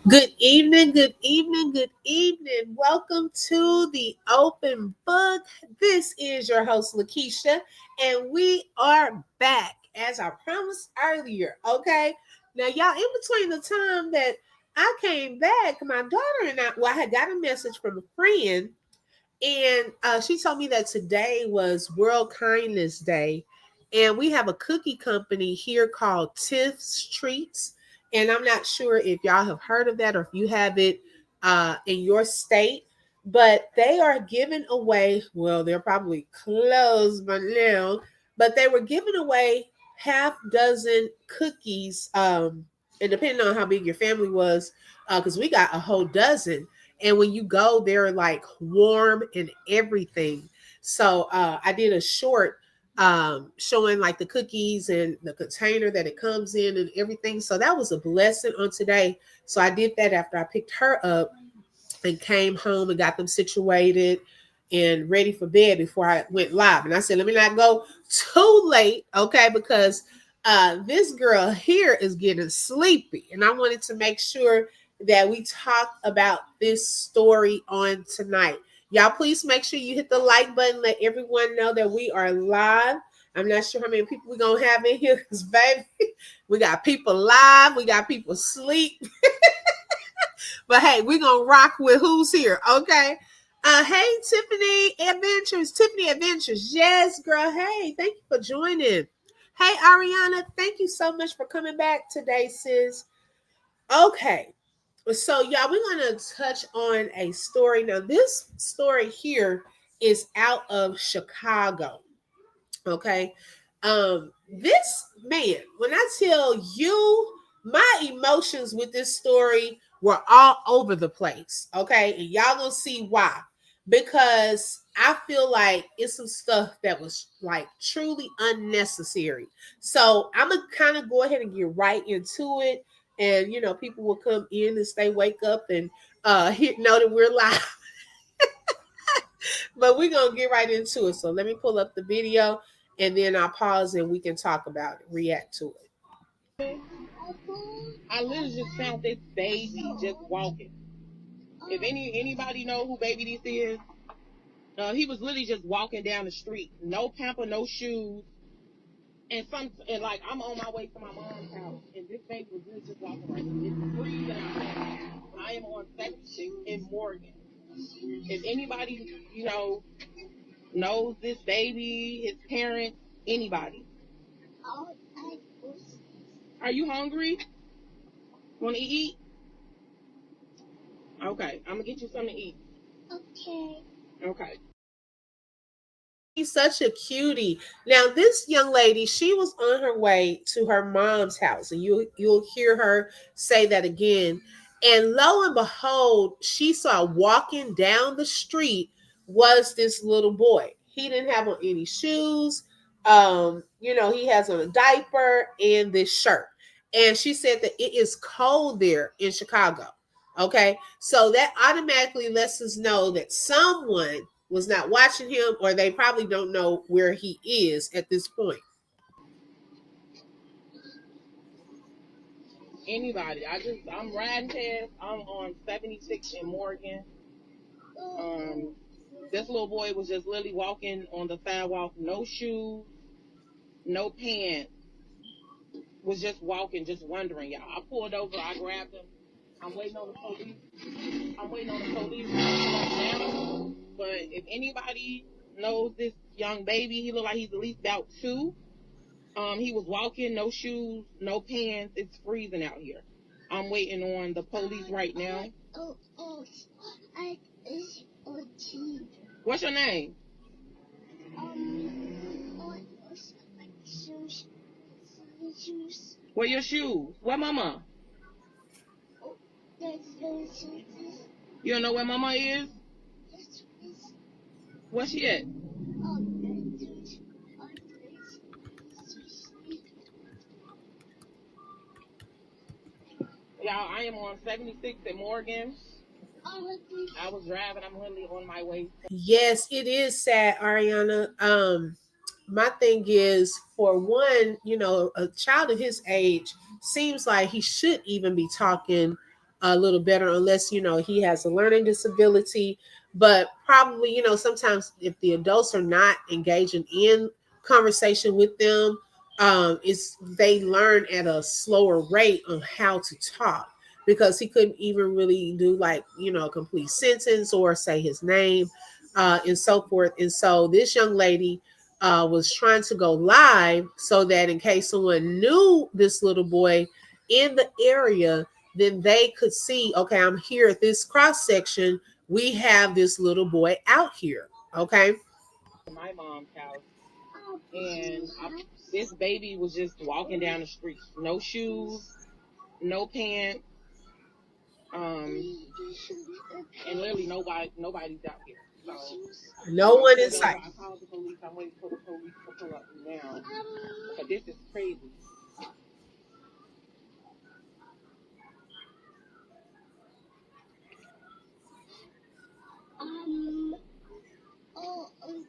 Good evening, good evening, good evening. Welcome to the open book. This is your host, Lakeisha, and we are back as I promised earlier. Okay. Now, y'all, in between the time that I came back, my daughter and I had got a message from a friend, and she told me that today was World Kindness Day. And we have a cookie company here called Tiff's Treats. And I'm not sure if y'all have heard of that or if you have it in your state. But they are giving away, well, they're probably closed by now, but they were giving away half dozen cookies. And depending on how big your family was, because we got a whole dozen, and when you go, they're like warm and everything. So I did a short showing like the cookies and the container that it comes in and everything. So that was a blessing on today. So I did that after I picked her up and came home and got them situated and ready for bed before I went live. And I said, let me not go too late, okay? Because this girl here is getting sleepy. And I wanted to make sure that we talk about this story on tonight. Y'all, please make sure you hit the like button. Let everyone know that we are live. I'm not sure how many people we're going to have in here because, baby, we got people live. We got people asleep. But hey, we're gonna rock with who's here, okay? Hey, Tiffany Adventures. Tiffany Adventures. Yes, girl. Hey, thank you for joining. Hey, Ariana, thank you so much for coming back today, sis. Okay. So, y'all, we're gonna touch on a story. Now, this story here is out of Chicago. Okay. This man, when I tell you my emotions with this story were all over the place. Okay. And y'all gonna see why. Because I feel like it's some stuff that was like truly unnecessary. So I'm gonna kind of go ahead and get right into it. And people will come in and stay wake up and know that we're live. But we're gonna get right into it. So let me pull up the video and then I'll pause and we can talk about it, react to it. I literally just found this baby just walking. If anybody know who baby this is, he was literally just walking down the street, no pamper, no shoes, and like I'm on my way to my mom's house, and this baby was literally just walking right here. It's freezing outside. I am on 76 in Morgan. If anybody knows this baby, his parents, anybody. Are you hungry? Want to eat? Okay, I'm gonna get you something to eat. Okay. He's such a cutie. Now, this young lady, she was on her way to her mom's house, and you'll hear her say that again. And lo and behold, she saw walking down the street was this little boy. He didn't have on any shoes. He has on a diaper and this shirt. And she said that it is cold there in Chicago. Okay. So that automatically lets us know that someone was not watching him, or they probably don't know where he is at this point. Anybody. I'm riding past. I'm on 76 in Morgan. This little boy was just literally walking on the sidewalk, no shoes, no pants. Was just walking, just wondering, y'all. I pulled over, I grabbed him. I'm waiting on the police. I'm waiting on the police right now. But if anybody knows this young baby, he looked like he's at least about 2. He was walking, no shoes, no pants. It's freezing out here. I'm waiting on the police right now. What's your name? Where your shoes? Where mama? You don't know where mama is? Where she at? Y'all, I am on 76 in Morgan. I was driving. I'm literally on my way. Yes, it is sad, Ariana. My thing is, for one, a child of his age seems like he should even be talking a little better, unless, he has a learning disability. But probably, sometimes if the adults are not engaging in conversation with them, it's they learn at a slower rate on how to talk, because he couldn't even really do, like, a complete sentence or say his name, and so forth. And so this young lady was trying to go live so that in case someone knew this little boy in the area, then they could see, okay, I'm here at this cross section. We have this little boy out here. Okay. My mom's house, and this baby was just walking down the street, no shoes, no pants, and literally nobody's out here. So no one in sight. I called the police. I'm waiting for the police to pull up now. But this is crazy.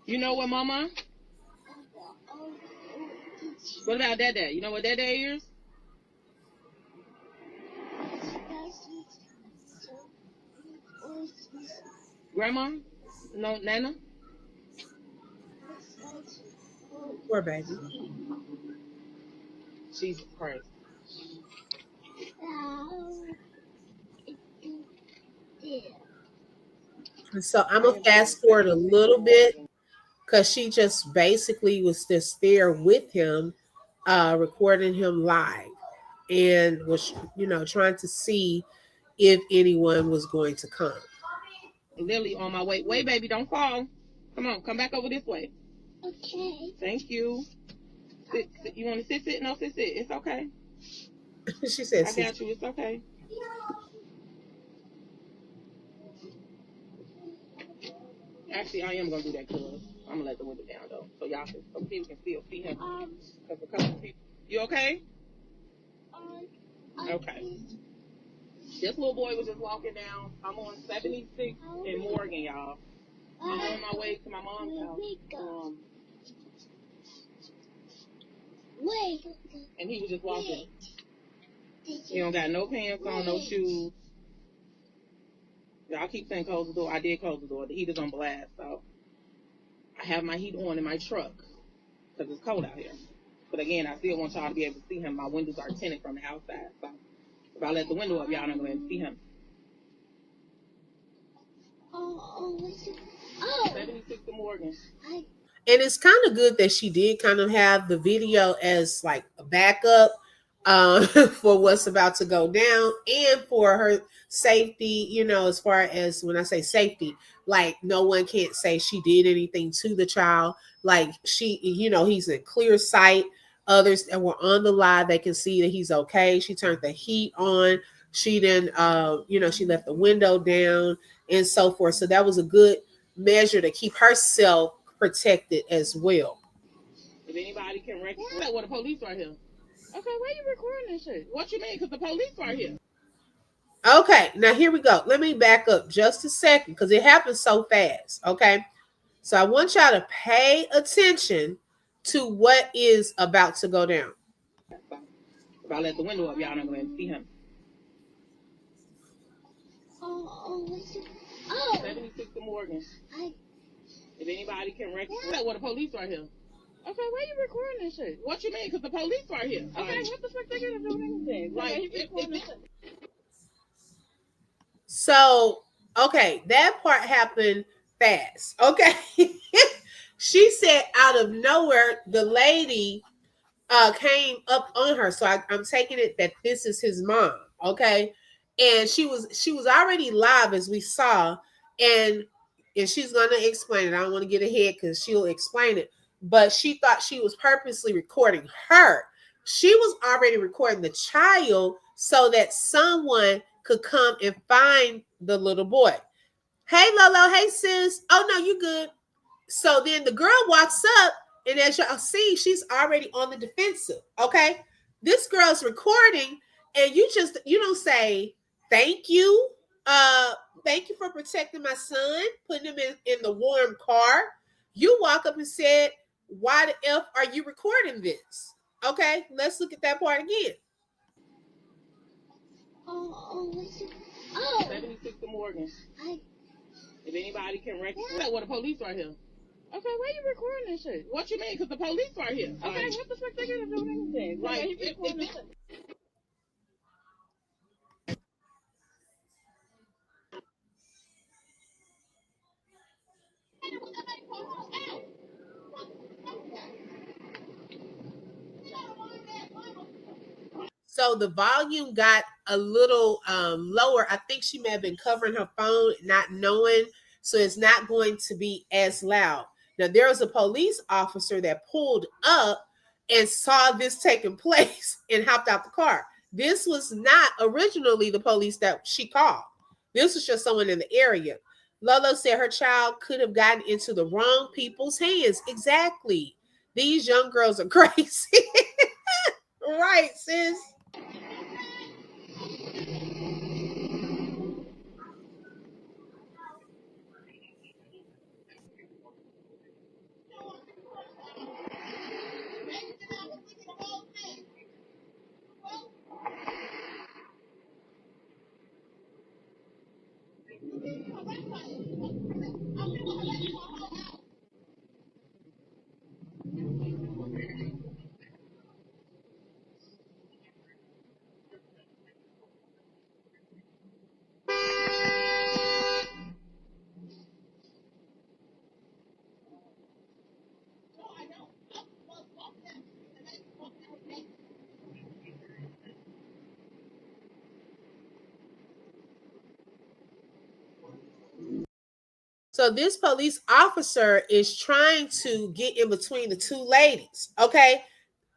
You know what, Mama? What about Dad? You know what Dad is? Grandma? No, Nana? Poor baby. Jesus Christ. And so I'm going to fast forward a little bit, because she just basically was just there with him, recording him live, and was, trying to see if anyone was going to come. Lily on my way. Wait, baby, don't fall. Come on, come back over this way. Okay. Thank you. Sit. You want to sit? No, sit. It's okay. She said, I got you. It's okay. Actually, I am going to do that, cuz I'm going to let the window down, though, so y'all can, so people can still see him. Because a couple of people. You okay? Okay. This little boy was just walking down. I'm on 76 in Morgan, y'all. I'm on my way to my mom's house. Wait. And he was just walking. He don't got no pants on, no shoes. Y'all keep saying close the door. I did close the door. The heat is on blast, so I have my heat on in my truck because it's cold out here. But again, I still want y'all to be able to see him. My windows are tinted from the outside, so if I let the window up, y'all not going to see him. Oh. 76 to Morgan. And it's kind of good that she did kind of have the video as like a backup, for what's about to go down, and for her safety, as far as when I say safety, like no one can't say she did anything to the child. Like she, he's in clear sight. Others that were on the live, they can see that he's okay. She turned the heat on. She then, she left the window down and so forth. So that was a good measure to keep herself protected as well. If anybody can record, what the police are here. Okay, why are you recording this shit? What you mean? Because the police are here. Okay, now here we go. Let me back up just a second because it happens so fast. Okay, so I want y'all to pay attention to what is about to go down. If I let the window up, y'all not going to see him. 76 to Morgan. If anybody can record, what the police are here. Okay, why are you recording this shit? What you mean? Because the police are here. Okay, what the fuck they gonna do with anything? Like, So, okay, that part happened fast. Okay. She said out of nowhere, the lady came up on her. So I'm taking it that this is his mom. Okay. And she was already live, as we saw, and she's gonna explain it. I don't want to get ahead because she'll explain it. But she thought she was purposely recording her. She was already recording the child so that someone could come and find the little boy. Hey, Lolo. Hey, sis. Oh, no, you good. So then the girl walks up, and as y'all see, she's already on the defensive. Okay. This girl's recording, and you don't say thank you. Thank you for protecting my son, putting him in the warm car. You walk up and said, why the F are you recording this? Okay, let's look at that part again. Oh. 76 to Morgan. I. If anybody can recognize what the police right here. Okay, why you recording this shit? What you mean? Because the police right here. Okay, what the fuck they gonna do with anything? Like, you recording this shit. So the volume got a little lower. I think she may have been covering her phone, not knowing. So it's not going to be as loud. Now, there was a police officer that pulled up and saw this taking place and hopped out the car. This was not originally the police that she called. This was just someone in the area. Lolo said her child could have gotten into the wrong people's hands. Exactly. These young girls are crazy. Right, sis. So this police officer is trying to get in between the two ladies. Okay.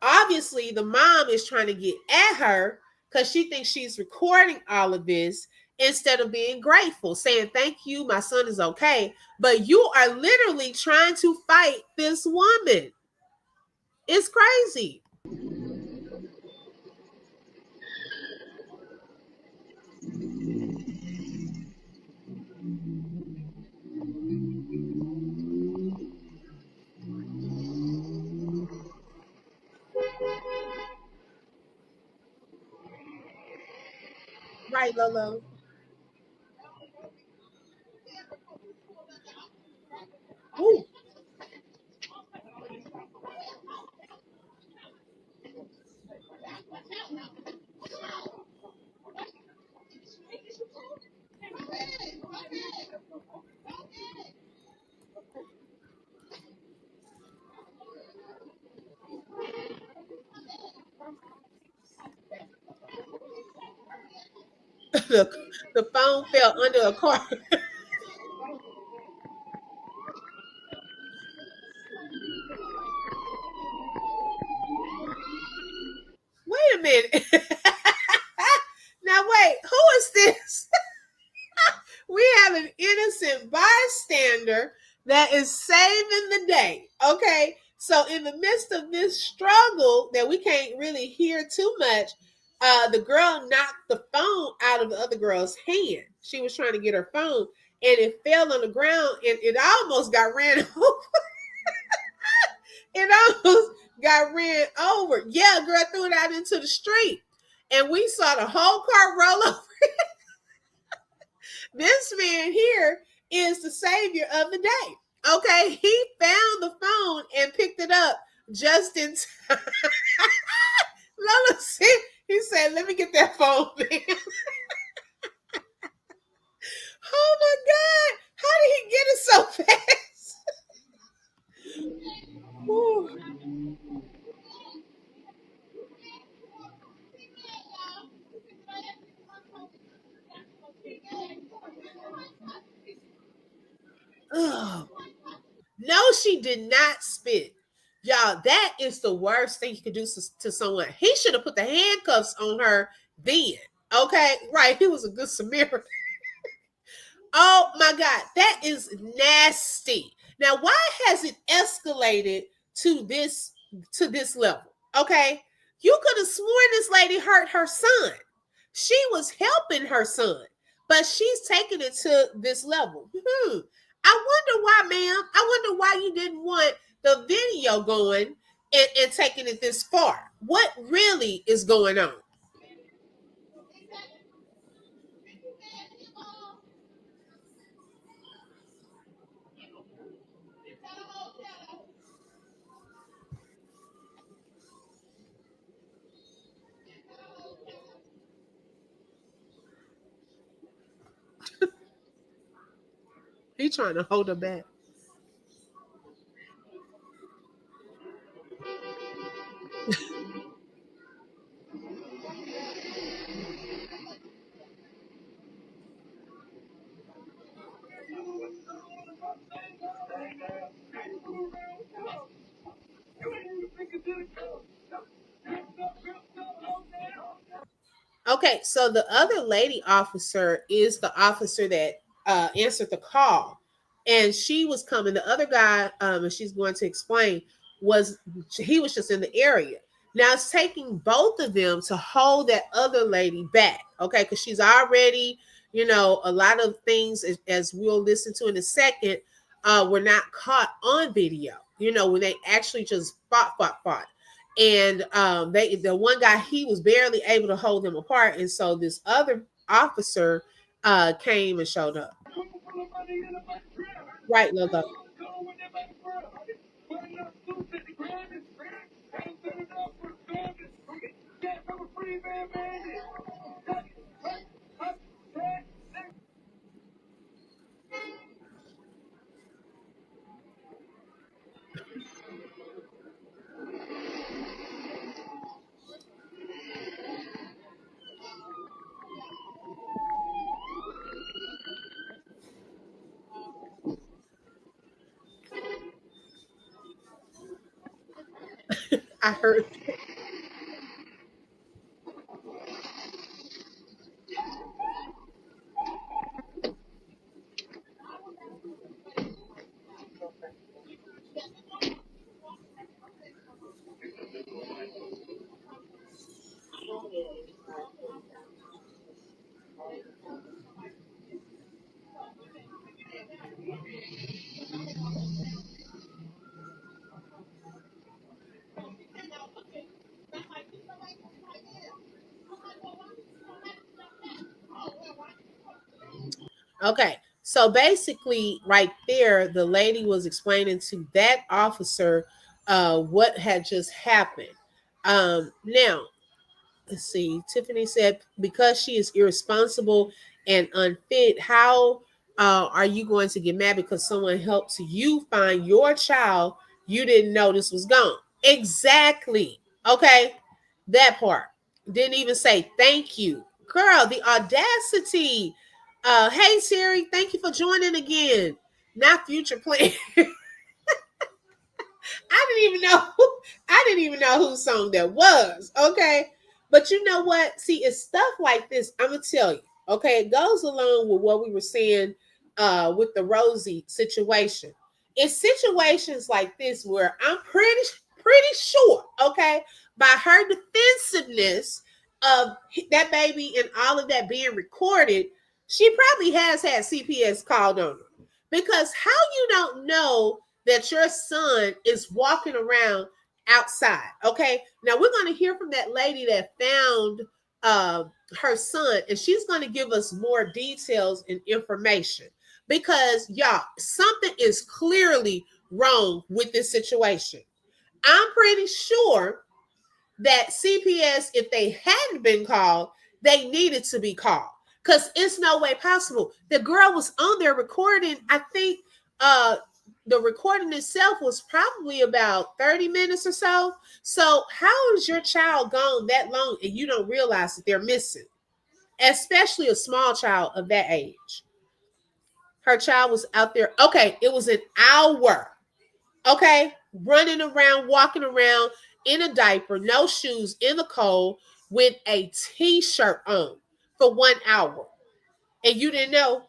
Obviously, the mom is trying to get at her because she thinks she's recording all of this instead of being grateful, saying, "Thank you, my son is okay." But you are literally trying to fight this woman. It's crazy. Right, Lolo? Ooh. the phone fell under a car. Wait a minute. Now, wait, who is this? We have an innocent bystander that is saving the day. Okay. So, in the midst of this struggle that we can't really hear too much, the girl knocked the phone out of the other girl's hand. She was trying to get her phone and it fell on the ground and it almost got ran over. It almost got ran over. Yeah, girl threw it out into the street. And we saw the whole car roll over. This man here is the savior of the day. Okay, he found the phone and picked it up just in time. Lola said, he said, "Let me get that phone, man." Oh my God, how did he get it so fast? Oh. No, she did not spit. Y'all, that is the worst thing you could do to someone. He should have put the handcuffs on her then. Okay, right. He was a good Samaritan. Oh my God, that is nasty. Now, why has it escalated to this level? Okay, you could have sworn this lady hurt her son. She was helping her son, but she's taking it to this level. I wonder why, ma'am. I wonder why you didn't want the video going and taking it this far. What really is going on? He trying to hold her back. Okay, so the other lady officer is the officer that answered the call, and she was coming. The other guy, and she's going to explain, was he was just in the area. Now it's taking both of them to hold that other lady back, okay? Because she's already, a lot of things as we'll listen to in a second, were not caught on video. When they actually just fought and the one guy, he was barely able to hold them apart, and so this other officer came and showed up. Right, Logo. I heard. Okay. So basically, right there, the lady was explaining to that officer what had just happened. Now, let's see. Tiffany said, because she is irresponsible and unfit, how are you going to get mad because someone helped you find your child? You didn't know this was gone. Exactly. Okay. That part. Didn't even say thank you. Girl, the audacity. Hey Siri, thank you for joining again. Not future plan. I didn't even know whose song that was. Okay. But you know what? See, it's stuff like this. I'm gonna tell you. Okay, it goes along with what we were saying with the Rosie situation. It's situations like this where I'm pretty sure, okay, by her defensiveness of that baby and all of that being recorded, she probably has had CPS called on her. Because how you don't know that your son is walking around outside. Okay. Now we're going to hear from that lady that found her son, and she's going to give us more details and information because y'all, something is clearly wrong with this situation. I'm pretty sure that CPS, if they hadn't been called, they needed to be called because it's no way possible. The girl was on there recording. I think the recording itself was probably about 30 minutes or so. So how is your child gone that long and you don't realize that they're missing? Especially a small child of that age. Her child was out there. Okay, it was an hour. Okay, running around, walking around in a diaper, no shoes, in the cold, with a t-shirt on for 1 hour. And you didn't know?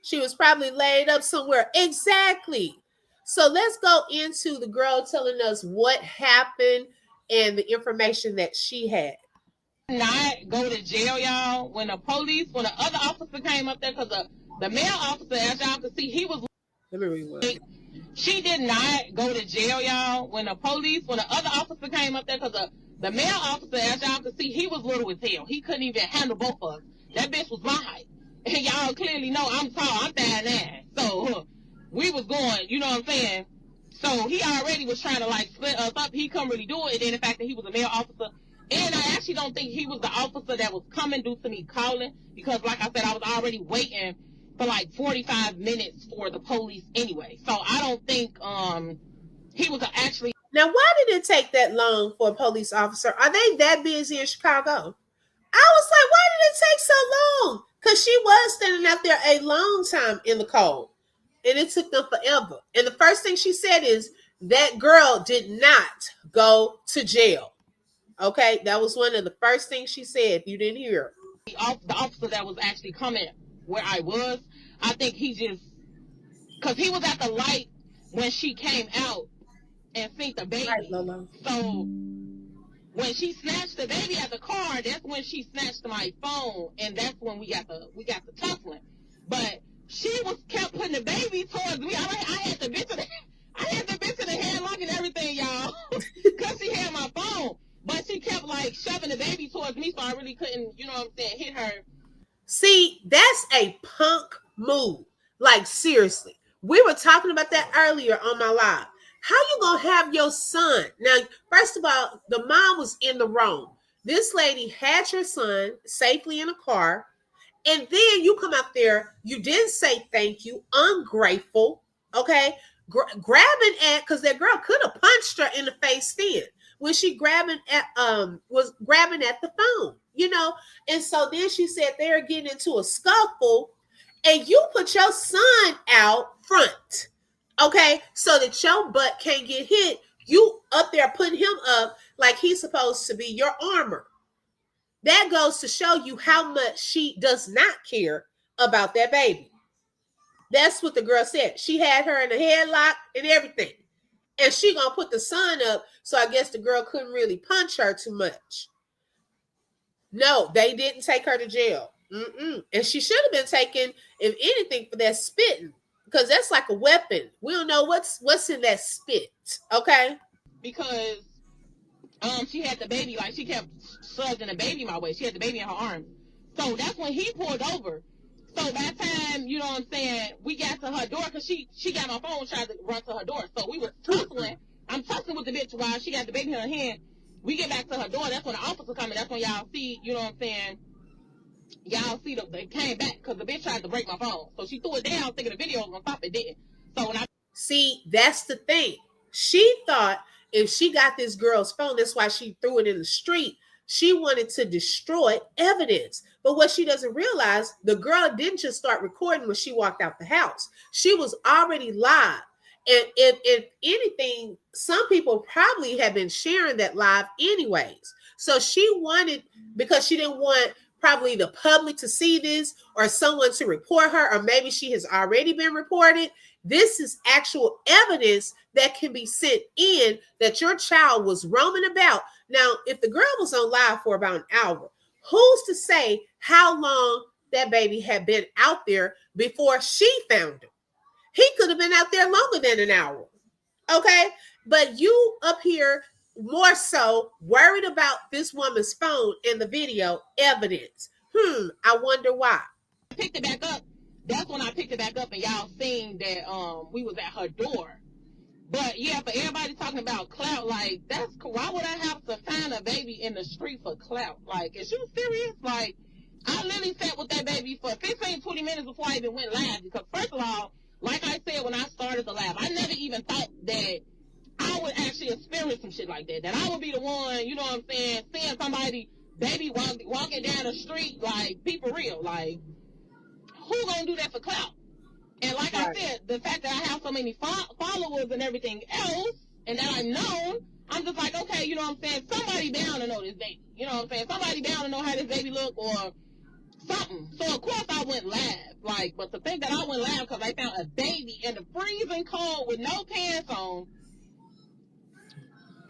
She was probably laid up somewhere. Exactly. So let's go into the girl telling us what happened and the information that she had. Not go to jail, y'all. When the other officer came up there, because the male officer, as y'all can see, he was. Let me rewind. She did not go to jail, y'all. When the other officer came up there, because the male officer, as y'all can see, he was little as hell. He couldn't even handle both of us. That bitch was my height. And y'all clearly know I'm tall. I'm 5'9". So we was going, you know what I'm saying? So he already was trying to like split us up. He couldn't really do it. And then the fact that he was a male officer. And I actually don't think he was the officer that was coming due to me calling. Because like I said, I was already waiting for like 45 minutes for the police anyway. So I don't think he was actually. Now, why did it take that long for a police officer? Are they that busy in Chicago? I was like, why did it take so long? Because she was standing out there a long time in the cold. And it took them forever. And the first thing she said is that girl did not go to jail. Okay, that was one of the first things she said. If you didn't hear, the officer that was actually coming where I was, I think he just, because he was at the light when she came out and seen the baby. Right, Lola. So when she snatched the baby at the car, that's when she snatched my phone, and that's when we got the tussling. But she kept putting the baby towards me. I had the bitch in the headlock and everything, y'all, because she had my phone. But she kept like shoving the baby towards me, so I really couldn't, you know what I'm saying, hit her. See, that's a punk move. Like, seriously. We were talking about that earlier on my live. How you gonna have your son? Now, first of all, the mom was in the wrong. This lady had your son safely in a car, and then you come out there, you didn't say thank you, ungrateful, okay? Grabbing at, because that girl could have punched her in the face then when she was grabbing at the phone, you know? And so then she said they're getting into a scuffle, and you put your son out front, okay? So that your butt can't get hit. You up there putting him up like he's supposed to be your armor. That goes to show you how much she does not care about that baby. That's what the girl said. She had her in a headlock and everything. And she gonna put the son up, so I guess the girl couldn't really punch her too much. No, they didn't take her to jail. And she should have been taken, if anything, for that spitting, because that's like a weapon. We don't know what's in that spit, okay? Because she had the baby, like she kept shoving the baby my way. She had the baby in her arms. So that's when he pulled over. So by the time, you know what I'm saying, we got to her door, because she got my phone, tried to run to her door. So we were tussling. I'm tussling with the bitch while she got the baby in her hand. We get back to her door. That's when the officer coming. That's when y'all see, you know what I'm saying, y'all see they came back because the bitch tried to break my phone. So she threw it down thinking the video was going to stop. It didn't. So when I... See, that's the thing. She thought if she got this girl's phone, that's why she threw it in the street. She wanted to destroy evidence. But what she doesn't realize, the girl didn't just start recording when she walked out the house. She was already live. And if anything, some people probably have been sharing that live anyways. So she wanted, because she didn't want probably the public to see this or someone to report her, or maybe she has already been reported. This is actual evidence that can be sent in that your child was roaming about. Now, if the girl was on live for about an hour, who's to say how long that baby had been out there before she found him? He could have been out there longer than an hour. Okay? But you up here more so worried about this woman's phone in the video evidence. I wonder why. I picked it back up. That's when I picked it back up, and y'all seen that we was at her door. But yeah, for everybody talking about clout, like, why would I have to find a baby in the street for clout? Like, is you serious? Like, I literally sat with that baby for 15, 20 minutes before I even went live. Because first of all, like I said when I started the live, I never even thought that I would actually experience some shit like that. That I would be the one, you know what I'm saying, seeing somebody, baby, walking down the street, like, be for real. Like, who gonna do that for clout? And like I said, the fact that I have so many followers and everything else, and that I'm known, I'm just like, okay, you know what I'm saying, somebody down to know this baby. You know what I'm saying? Somebody down to know how this baby look or something. So, of course, I went live. Like, but to think that I went live because I found a baby in the freezing cold with no pants on,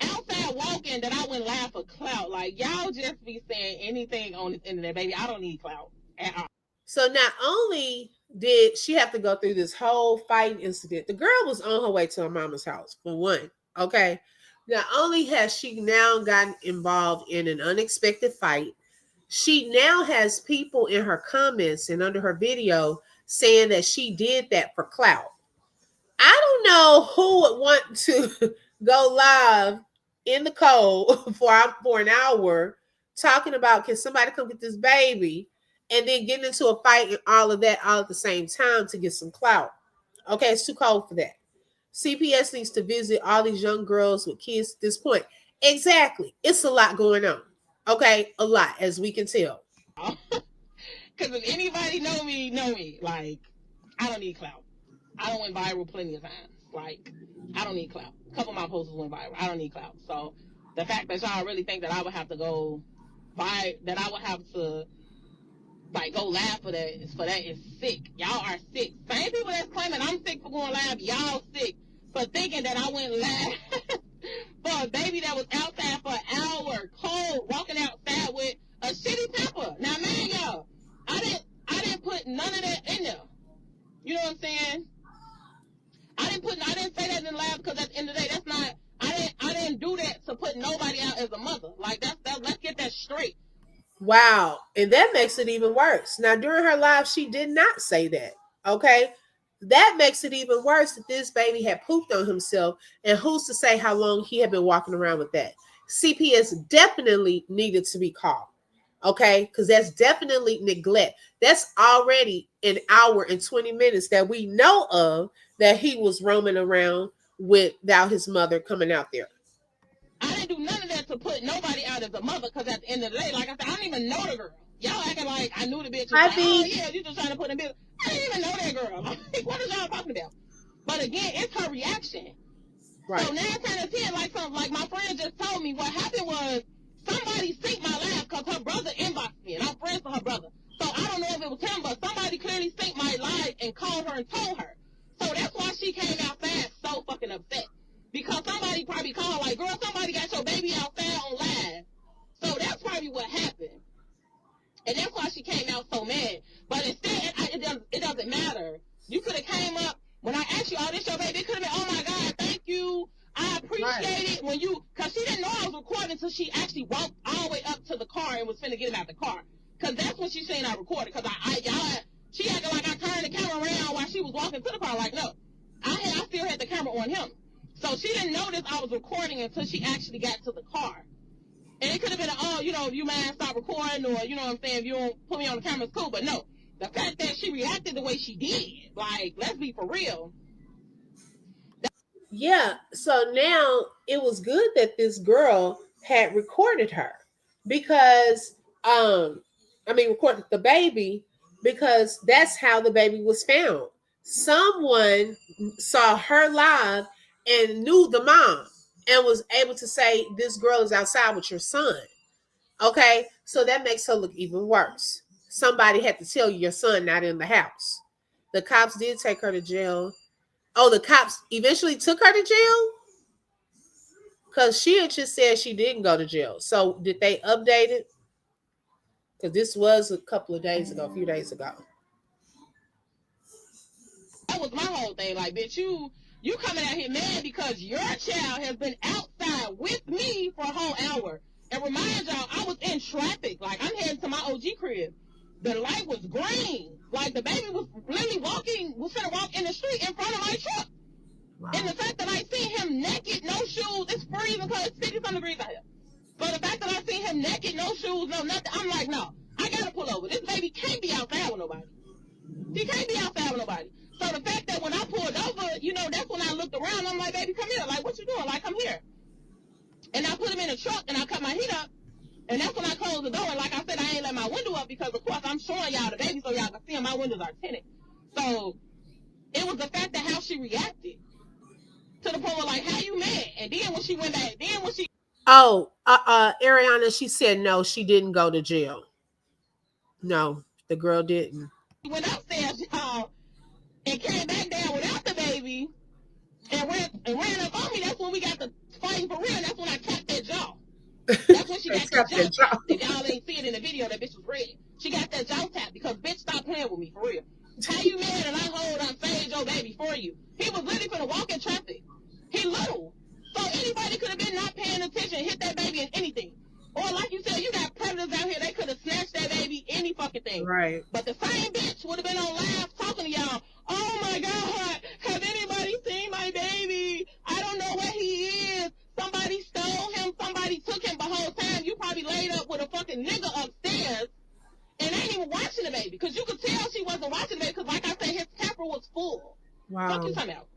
outside walking, that I went live for clout. Like, y'all just be saying anything on this internet, baby. I don't need clout at all. So not only did she have to go through this whole fighting incident, the girl was on her way to her mama's house, for one, okay? Not only has she now gotten involved in an unexpected fight, she now has people in her comments and under her video saying that she did that for clout. I don't know who would want to go live in the cold for an hour talking about, can somebody come get this baby? and then getting into a fight and all of that all at the same time to get some clout. Okay, it's too cold for that. CPS needs to visit all these young girls with kids at this point. Exactly. It's a lot going on. Okay, a lot, as we can tell. Because if anybody know me, like, I don't need clout. I don't went viral plenty of times. Like, I don't need clout. A couple of my posts went viral. I don't need clout. So the fact that y'all really think that I would have to go that I would have to like go live for that is sick. Y'all are sick. Same people that's claiming I'm sick for going live, y'all sick for thinking that I went live for a baby that was outside for an hour, cold, walking outside with a shitty temper. Now, man, y'all, I didn't put none of that in there. You know what I'm saying? I didn't say that in the live because at the end of the day, that's not. I didn't do that to put nobody out as a mother. Like let's get that straight. Wow. And that makes it even worse. Now, during her live, she did not say that. Okay. That makes it even worse that this baby had pooped on himself. And who's to say how long he had been walking around with that? CPS definitely needed to be called. Okay. Because that's definitely neglect. That's already an hour and 20 minutes that we know of that he was roaming around without his mother coming out there. I didn't do none of that to put nobody out as a mother because at the end of the day, like I said, I don't even know the girl. Y'all acting like I knew the bitch. Oh, yeah, you just trying to put in business. I didn't even know that girl. Like, what is y'all talking about? But again, it's her reaction. Right. So 9 times out of 10, like my friend just told me, what happened was somebody synced my live because her brother inboxed me, and I'm friends with her brother. So I don't know if it was him, but somebody clearly synced my live and called her and told her. So that's why she came outside so fucking upset. Because somebody probably called, like, girl, somebody got your baby outside on live. So that's probably what happened. And that's why she came out so mad. But instead, it doesn't matter. You could have came up, when I asked you, oh, this your baby, it could have been, oh my God, thank you. I appreciate it when you, because she didn't know I was recording until she actually walked all the way up to the car and was finna get him out the car. Because that's when she saying I recorded. Because she acted like I turned the camera around while she was walking to the car. Like, no, I still had the camera on him. So she didn't notice I was recording until she actually got to the car. And it could have been, oh, you know, you man, stop recording, or, you know what I'm saying, if you don't put me on the camera, it's cool. But no, the fact that she reacted the way she did, like, let's be for real. Yeah, so now it was good that this girl had recorded her because, recorded the baby because that's how the baby was found. Someone saw her live and knew the mom and was able to say, this girl is outside with your son. Okay, so that makes her look even worse. Somebody had to tell you your son not in the house. The cops did take her to jail. Oh, the cops eventually took her to jail? Because she had just said she didn't go to jail. So did they update it? Because this was a couple of days ago, a few days ago. That was my whole thing. Like, bitch, you coming out here mad because your child has been outside with me for a whole hour. And remind y'all, I was in traffic. Like, I'm heading to my OG crib. The light was green. Like, the baby was literally was gonna walk in the street in front of my truck. Wow. And the fact that I seen him naked, no shoes, it's freezing because it's 50-some degrees out here. But the fact that I seen him naked, no shoes, no nothing, I'm like, no, I gotta pull over. This baby can't be outside with nobody. He can't be outside with nobody. So the fact that when I pulled over, you know, that's when I looked around. I'm like, baby, come here. Like, what you doing? Like, come here. And I put him in the truck, and I cut my heat up. And that's when I closed the door. And like I said, I ain't let my window up because, of course, I'm showing y'all the baby so y'all can see him. My windows are tinted. So it was the fact that how she reacted to the point where, like, how you mad? And then when she went back, Ariana, she said no, she didn't go to jail. No, the girl didn't. She went upstairs, y'all, and came back down without the baby and ran up on me. That's when we got the fighting for real. That's when I tapped that jaw. That's when she got that jaw. If y'all ain't see it in the video, that bitch was red. She got that jaw tap because bitch stop playing with me for real. How you mad and I hold on stage your baby for you? He was literally finna walk in traffic. He little. So anybody could have been not paying attention, hit that baby in anything. Or like you said, you got predators out here, they could have snatched that baby, any fucking thing. Right. But the same bitch would have been on live talking to y'all. Oh my God, have anybody seen my baby? I don't know where he is. Somebody stole him, somebody took him the whole time. You probably laid up with a fucking nigga upstairs and ain't even watching baby. Because you could tell she wasn't watching the baby. Because, like I said, his camera was full. Wow. Fuck you talking about?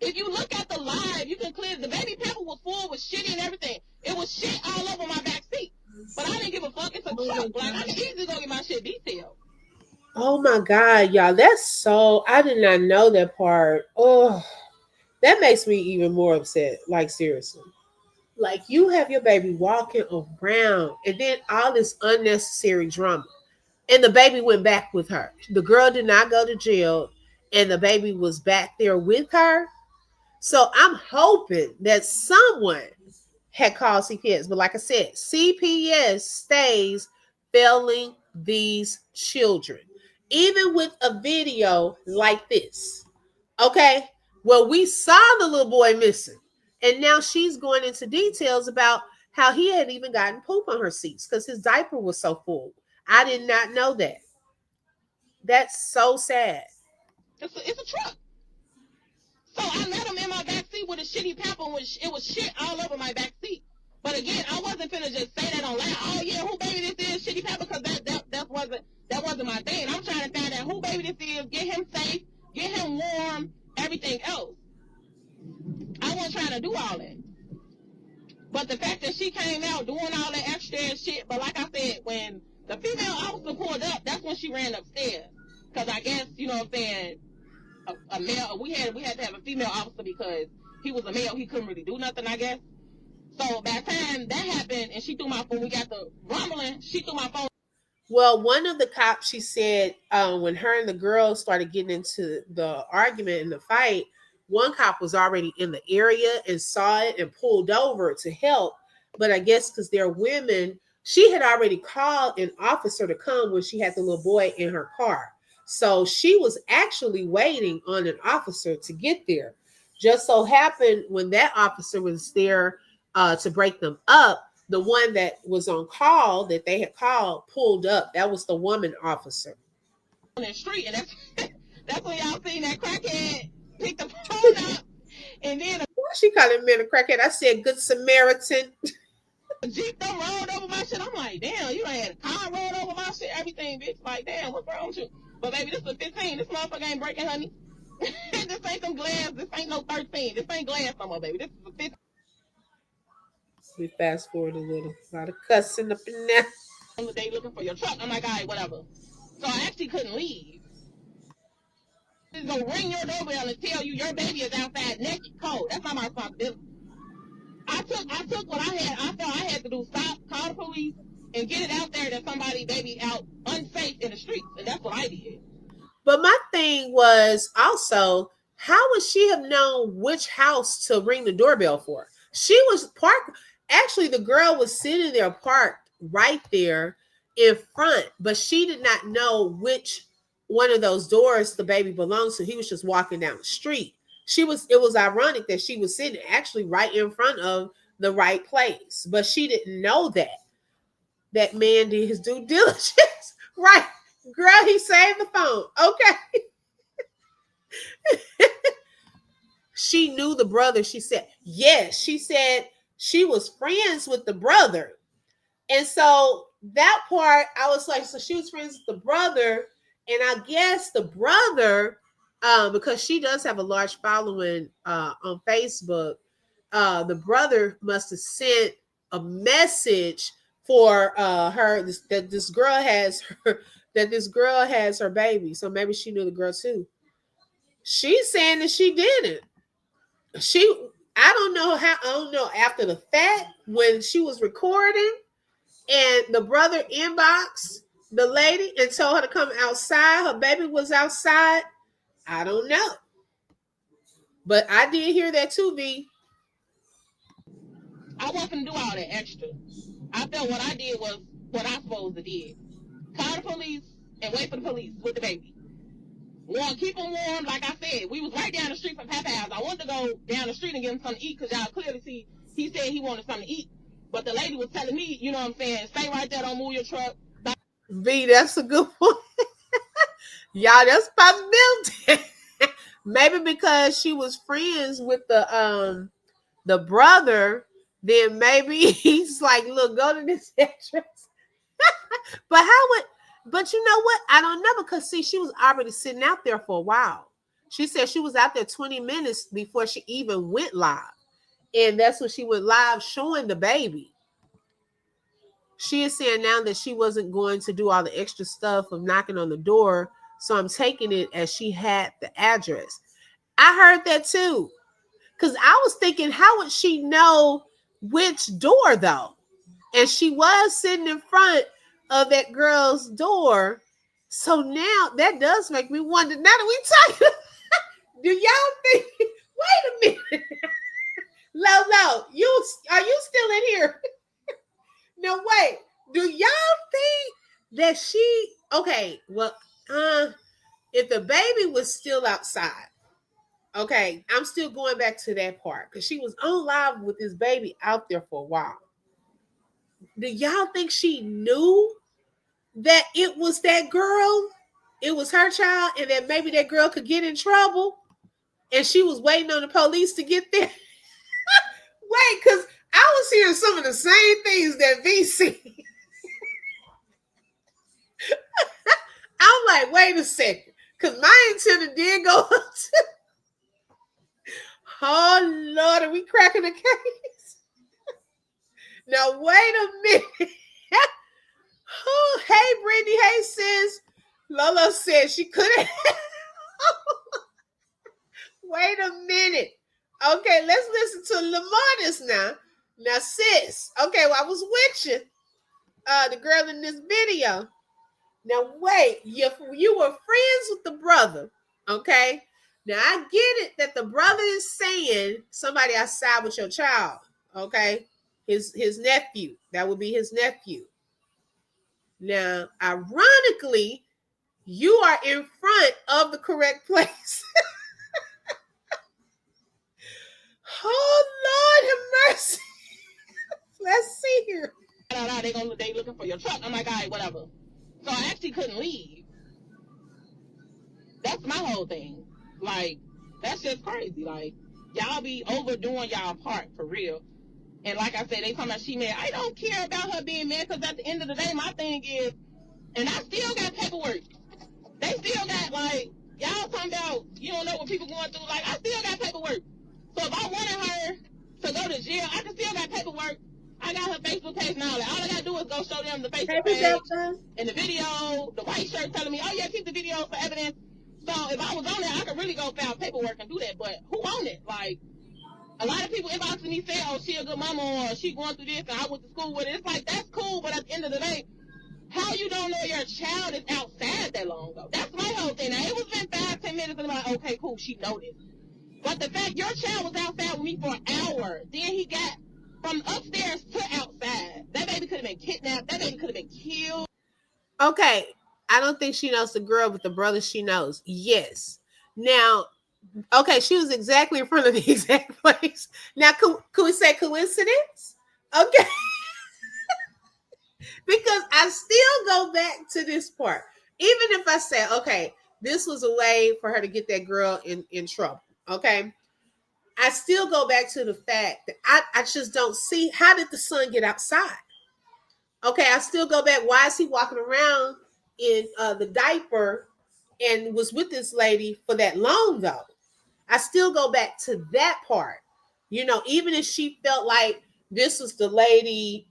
If you look at the live, you can clear the baby pepper was full with shit and everything. It was shit all over my back seat. But I didn't give a fuck. It's a truck. Like, I can easily go get my shit detailed. Oh my God, y'all. That's so, I did not know that part. Oh, that makes me even more upset. Like, seriously. Like, you have your baby walking around and then all this unnecessary drama. And the baby went back with her. The girl did not go to jail and the baby was back there with her. So I'm hoping that someone had called CPS. But like I said, CPS stays failing these children. Even with a video like this. Okay? Well, we saw the little boy missing. And now she's going into details about how he had even gotten poop on her seats because his diaper was so full. I did not know that. That's so sad. It's a truck. So I let him in my back seat with a shitty pamper. It was shit all over my back seat. But again, I wasn't finna just say that on loud. Oh yeah, who baby this is? Shitty pamper, because that wasn't my thing. I'm trying to find out who baby this is, get him safe, get him warm, everything else. I wasn't trying to do all that. But the fact that she came out doing all that extra and shit, but like I said, when the female officer pulled up, that's when she ran upstairs. Because I guess, you know what I'm saying, a male, we had to have a female officer because he was a male, he couldn't really do nothing, I guess. So by the time that happened and she threw my phone, we got the rumbling, she threw my phone. Well, one of the cops, she said, when her and the girl started getting into the argument and the fight, one cop was already in the area and saw it and pulled over to help. But I guess because they're women, she had already called an officer to come when she had the little boy in her car. So she was actually waiting on an officer to get there. Just so happened when that officer was there to break them up, the one that was on call that they had called pulled up. That was the woman officer. On the street, and that's when y'all seen that crackhead pick the phone up, and then she called him a crackhead. I said, Good Samaritan. A Jeep done rolled over my shit. I'm like, damn, you ain't had a car rolled over my shit, everything, bitch. Like, damn, what's wrong with you? But baby, this is 15. This motherfucker ain't breaking, honey. This ain't some glass. This ain't no 13. This ain't glass no more, baby. This is a 15. We fast forward a little. A lot of cussing up in there. On the day looking for your truck. I'm like, all right, whatever. So I actually couldn't leave. Just go ring your doorbell and tell you your baby is outside naked, cold. That's not my responsibility. I took what I had. I felt I had to do. Stop, call the police, and get it out there that somebody baby out unsafe in the streets, and that's what I did. But my thing was also, how would she have known which house to ring the doorbell for? She was parked. Actually, the girl was sitting there parked right there in front, but she did not know which one of those doors the baby belongs to. He was just walking down the street. It was ironic that she was sitting actually right in front of the right place, but she didn't know that. That man did his due diligence. Right. Girl, he saved the phone. Okay. She knew the brother. She said, yes. She said she was friends with the brother. And so that part, I was like, so she was friends with the brother. And I guess the brother, because she does have a large following on Facebook, the brother must have sent a message for her that this girl has her baby. So maybe she knew the girl too. She's saying that she didn't. I don't know after the fact when she was recording and the brother inboxed the lady and told her to come outside. Her baby was outside. I don't know. But I did hear that too, V. I wasn't do all that extra. I felt what I did was what I supposed to do. Call the police and wait for the police with the baby. Keep them warm, like I said. We was right down the street from Papa's. I wanted to go down the street and get him something to eat because y'all clearly see he said he wanted something to eat. But the lady was telling me, you know what I'm saying, stay right there, don't move your truck. V, that's a good point. Y'all, that's a possibility. Maybe because she was friends with the brother, then maybe he's like, look, go to this address. But how would But you know what? I don't know because see, she was already sitting out there for a while. She said she was out there 20 minutes before she even went live. And that's when she went live showing the baby. She is saying now that she wasn't going to do all the extra stuff of knocking on the door. So I'm taking it as she had the address. I heard that too. Because I was thinking, how would she know which door though? And she was sitting in front of that girl's door. So now that does make me wonder. Now that we talking, do y'all think? Wait a minute, Lolo, are you still in here? No, wait. Do y'all think that she? Okay, well, if the baby was still outside, okay, I'm still going back to that part because she was on live with this baby out there for a while. Do y'all think she knew that it was that girl? It was her child, and that maybe that girl could get in trouble, and she was waiting on the police to get there. Wait, because I was hearing some of the same things that VC. I'm like, wait a second, because my antenna did go up to. Oh Lord, are we cracking the case? Now wait a minute. Oh, hey Brittany, hey sis. Lola said she couldn't. Wait a minute. Okay, let's listen to Lamartis now. Now, sis. Okay, well, I was with you. The girl in this video. Now, wait. You were friends with the brother. Okay. Now, I get it that the brother is saying somebody outside with your child. Okay. His nephew. That would be his nephew. Now, ironically, you are in front of the correct place. Oh, Lord have mercy. Let's see here. They looking for your truck. I'm like, all right, whatever. So I actually couldn't leave. That's my whole thing. Like, that's just crazy. Like, y'all be overdoing y'all part for real. And like I said, they talking about she mad. I don't care about her being mad because at the end of the day, my thing is, and I still got paperwork. They still got, like, y'all talking about, you don't know what people going through. Like, I still got paperwork. So if I wanted her to go to jail, I can still got paperwork. I got her Facebook page now. Like, all I got to do is go show them the Facebook page and the video, the white shirt telling me, oh, yeah, keep the video for evidence. So if I was on there, I could really go file paperwork and do that. But who on it? Like, a lot of people inboxing me say, oh, she a good mama or she going through this and I went to school with it. It's like, that's cool, but at the end of the day, how you don't know your child is outside that long ago? That's my whole thing. Now, it was been 5-10 minutes and I'm like, okay, cool, she noticed. But the fact your child was outside with me for an hour, then he got from upstairs to outside. That baby could have been kidnapped. That baby could have been killed. Okay, I don't think she knows the girl, but the brother she knows. Yes. Now, okay, she was exactly in front of the exact place. Now, could we say coincidence? Okay. Because I still go back to this part. Even if I say, okay, this was a way for her to get that girl in trouble. Okay. I still go back to the fact that I just don't see, how did the son get outside? Okay. I still go back. Why is he walking around in the diaper and was with this lady for that long though? I still go back to that part. You know, even if she felt like this was the lady,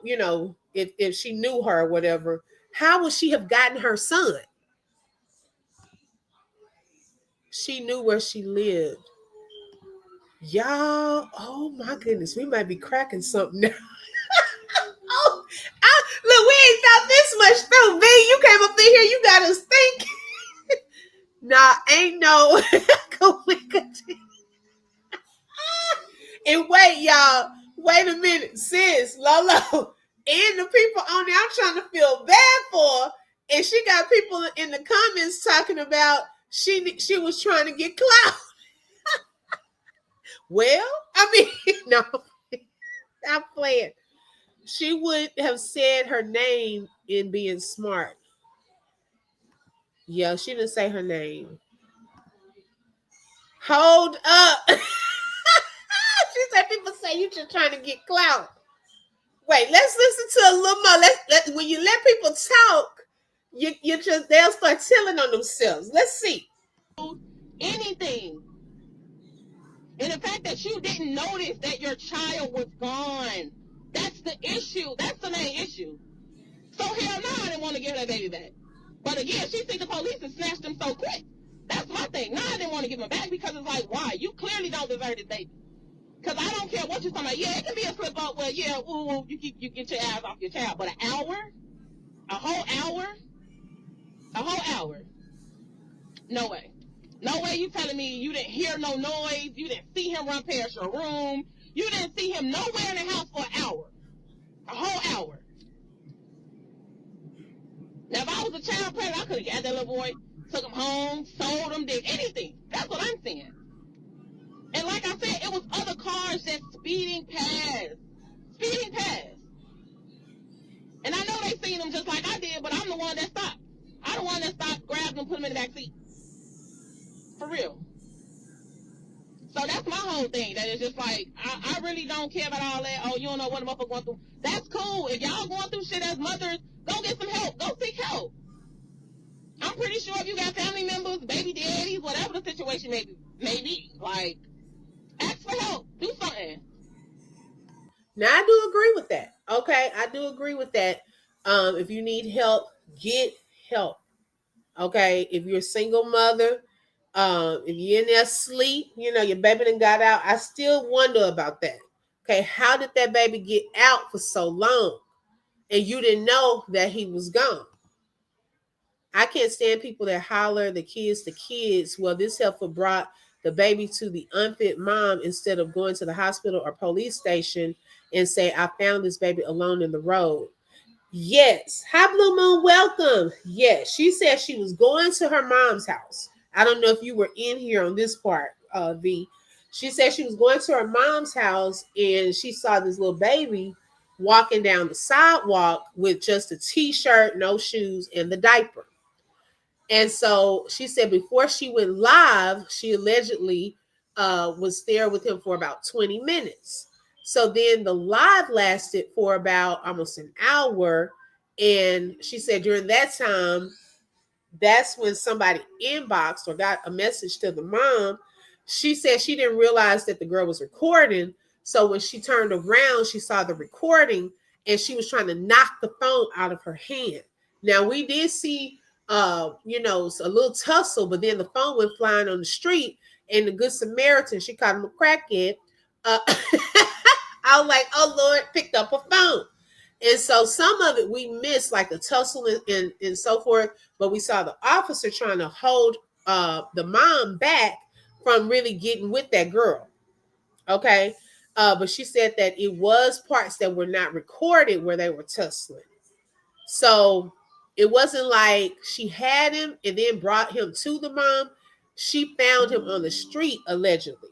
you know, if she knew her or whatever, how would she have gotten her son? She knew where she lived. Y'all, oh my goodness, we might be cracking something now. Oh, look, we ain't thought this much through. B, you came up in here, you got us thinking. Nah, ain't no coincidence. And wait, y'all, wait a minute, sis, Lolo, and the people on there, I'm trying to feel bad for her. And she got people in the comments talking about she was trying to get clout. Well, I mean, no, I'm playing. She would have said her name in being smart. Yeah, she didn't say her name. Hold up. She said people say you just trying to get clout. Wait, let's listen to a little more. When you let people talk, they'll start telling on themselves. Let's see. Anything. And the fact that you didn't notice that your child was gone, that's the issue. That's the main issue. So hell no, I didn't want to give that baby back. But again, she seen the police and snatched him so quick. That's my thing. No, I didn't want to give him back because it's like, why? You clearly don't deserve this baby. Because I don't care what you're talking about. Yeah, it can be a slip up where, yeah, ooh, you get your ass off your child. But an hour? A whole hour? A whole hour? No way. No way you telling me you didn't hear no noise, you didn't see him run past your room, you didn't see him nowhere in the house for an hour. A whole hour. Now, if I was a child predator, I could have got that little boy, took him home, sold him, did anything. That's what I'm saying. And like I said, it was other cars just speeding past. Speeding past. And I know they seen him just like I did, but I'm the one that stopped. I'm the one that stopped, grabbed him, put him in the back seat. For real. So that's my whole thing. That is just like, I really don't care about all that. Oh, you don't know what the motherfucker going through. That's cool. If y'all going through shit as mothers, go get some help. Go seek help. I'm pretty sure if you got family members, baby daddies, whatever the situation may be, like, ask for help. Do something. Now, I do agree with that. Okay, I do agree with that. If you need help, get help. Okay, if you're a single mother, if you're in there asleep, your baby done got out. I still wonder about that. Okay, how did that baby get out for so long and you didn't know that he was gone? I can't stand people that holler the kids to kids. Well, this helper brought the baby to the unfit mom instead of going to the hospital or police station and say, I found this baby alone in the road. Yes. Hi, Blue Moon. Welcome. Yes. She said she was going to her mom's house. I don't know if you were in here on this part, V. She said she was going to her mom's house and she saw this little baby walking down the sidewalk with just a t-shirt, no shoes, and the diaper. And so she said before she went live, she allegedly was there with him for about 20 minutes. So then the live lasted for about almost an hour. And she said during that time, that's when somebody inboxed or got a message to the mom. She said she didn't realize that the girl was recording. So when she turned around, she saw the recording and she was trying to knock the phone out of her hand. Now, we did see a little tussle, but then the phone went flying on the street, and the Good Samaritan, she caught him a crackhead. I was like, oh Lord, picked up a phone. And so some of it we missed, like the tussle and so forth, but we saw the officer trying to hold the mom back from really getting with that girl. Okay. But she said that it was parts that were not recorded where they were tussling. So it wasn't like she had him and then brought him to the mom. She found him on the street, allegedly.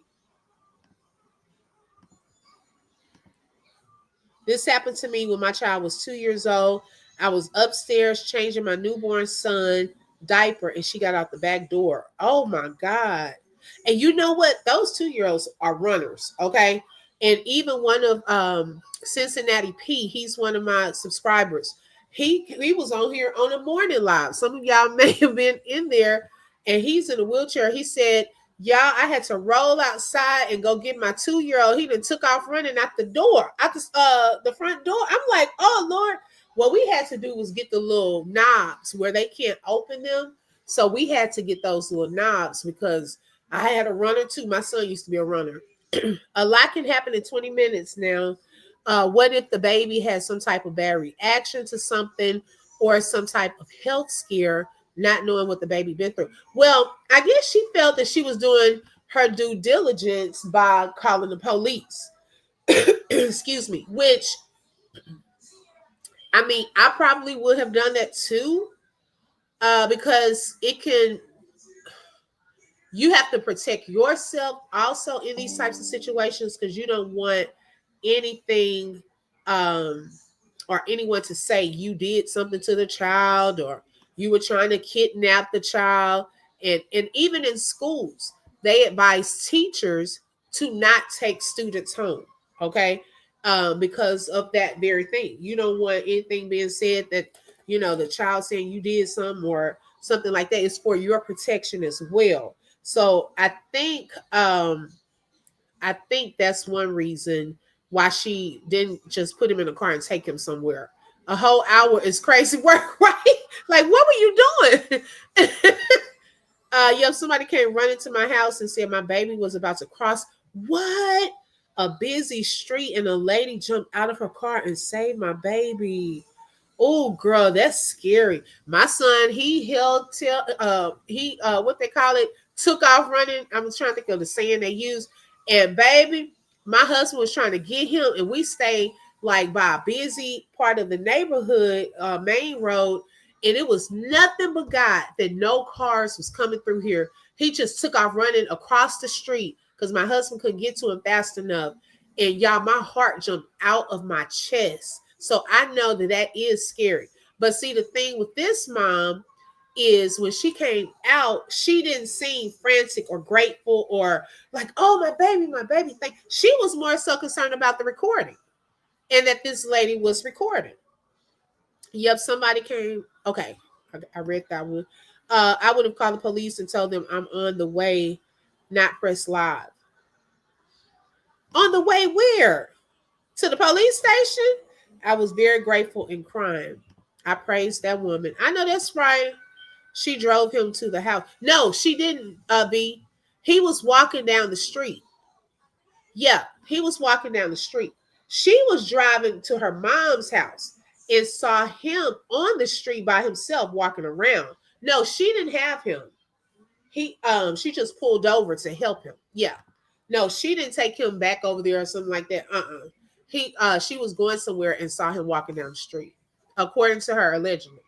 This happened to me when my child was 2 years old. I was upstairs changing my newborn son diaper and she got out the back door. Oh my God. And you know what? Those 2-year-olds are runners. Okay. And even one of Cincinnati P, he's one of my subscribers. He was on here on a morning live. Some of y'all may have been in there, and he's in a wheelchair. He said, y'all, I had to roll outside and go get my 2-year-old. He done took off running out the door, out the front door. I'm like, oh Lord. What we had to do was get the little knobs where they can't open them. So we had to get those little knobs because I had a runner too. My son used to be a runner. A lot can happen in 20 minutes now. What if the baby has some type of bad reaction to something or some type of health scare, not knowing what the baby been through? Well, I guess she felt that she was doing her due diligence by calling the police. Excuse me, which, I mean, I probably would have done that too, because you have to protect yourself also in these types of situations because you don't want anything or anyone to say you did something to the child or you were trying to kidnap the child. And even in schools, they advise teachers to not take students home, okay? Because of that very thing. You don't want anything being said that the child saying you did something or something like that. It's for your protection as well. So I think that's one reason why she didn't just put him in a car and take him somewhere. A whole hour is crazy work, right? Like, what were you doing? Somebody came running to my house and said my baby was about to cross. What? A busy street and a lady jumped out of her car and saved my baby. Oh, girl, that's scary. My son, he held till what they call it, took off running. I'm trying to think of the saying they use. And baby, my husband was trying to get him, and we stayed like by a busy part of the neighborhood, main road, and it was nothing but God that no cars was coming through here. He just took off running across the street because my husband couldn't get to him fast enough. And y'all, my heart jumped out of my chest. So I know that is scary. But see, the thing with this mom is when she came out, she didn't seem frantic or grateful or like, oh, my baby thing. She was more so concerned about the recording and that this lady was recording. Yep, somebody came. Okay, I read that one. I would have called the police and told them I'm on the way, not press live. On the way where? To the police station? I was very grateful and crying. I praised that woman. I know that's right. She drove him to the house. No, she didn't, V. He was walking down the street. Yeah, he was walking down the street. She was driving to her mom's house and saw him on the street by himself walking around. No, she didn't have him. She just pulled over to help him. Yeah. No, she didn't take him back over there or something like that. She was going somewhere and saw him walking down the street, according to her, allegedly.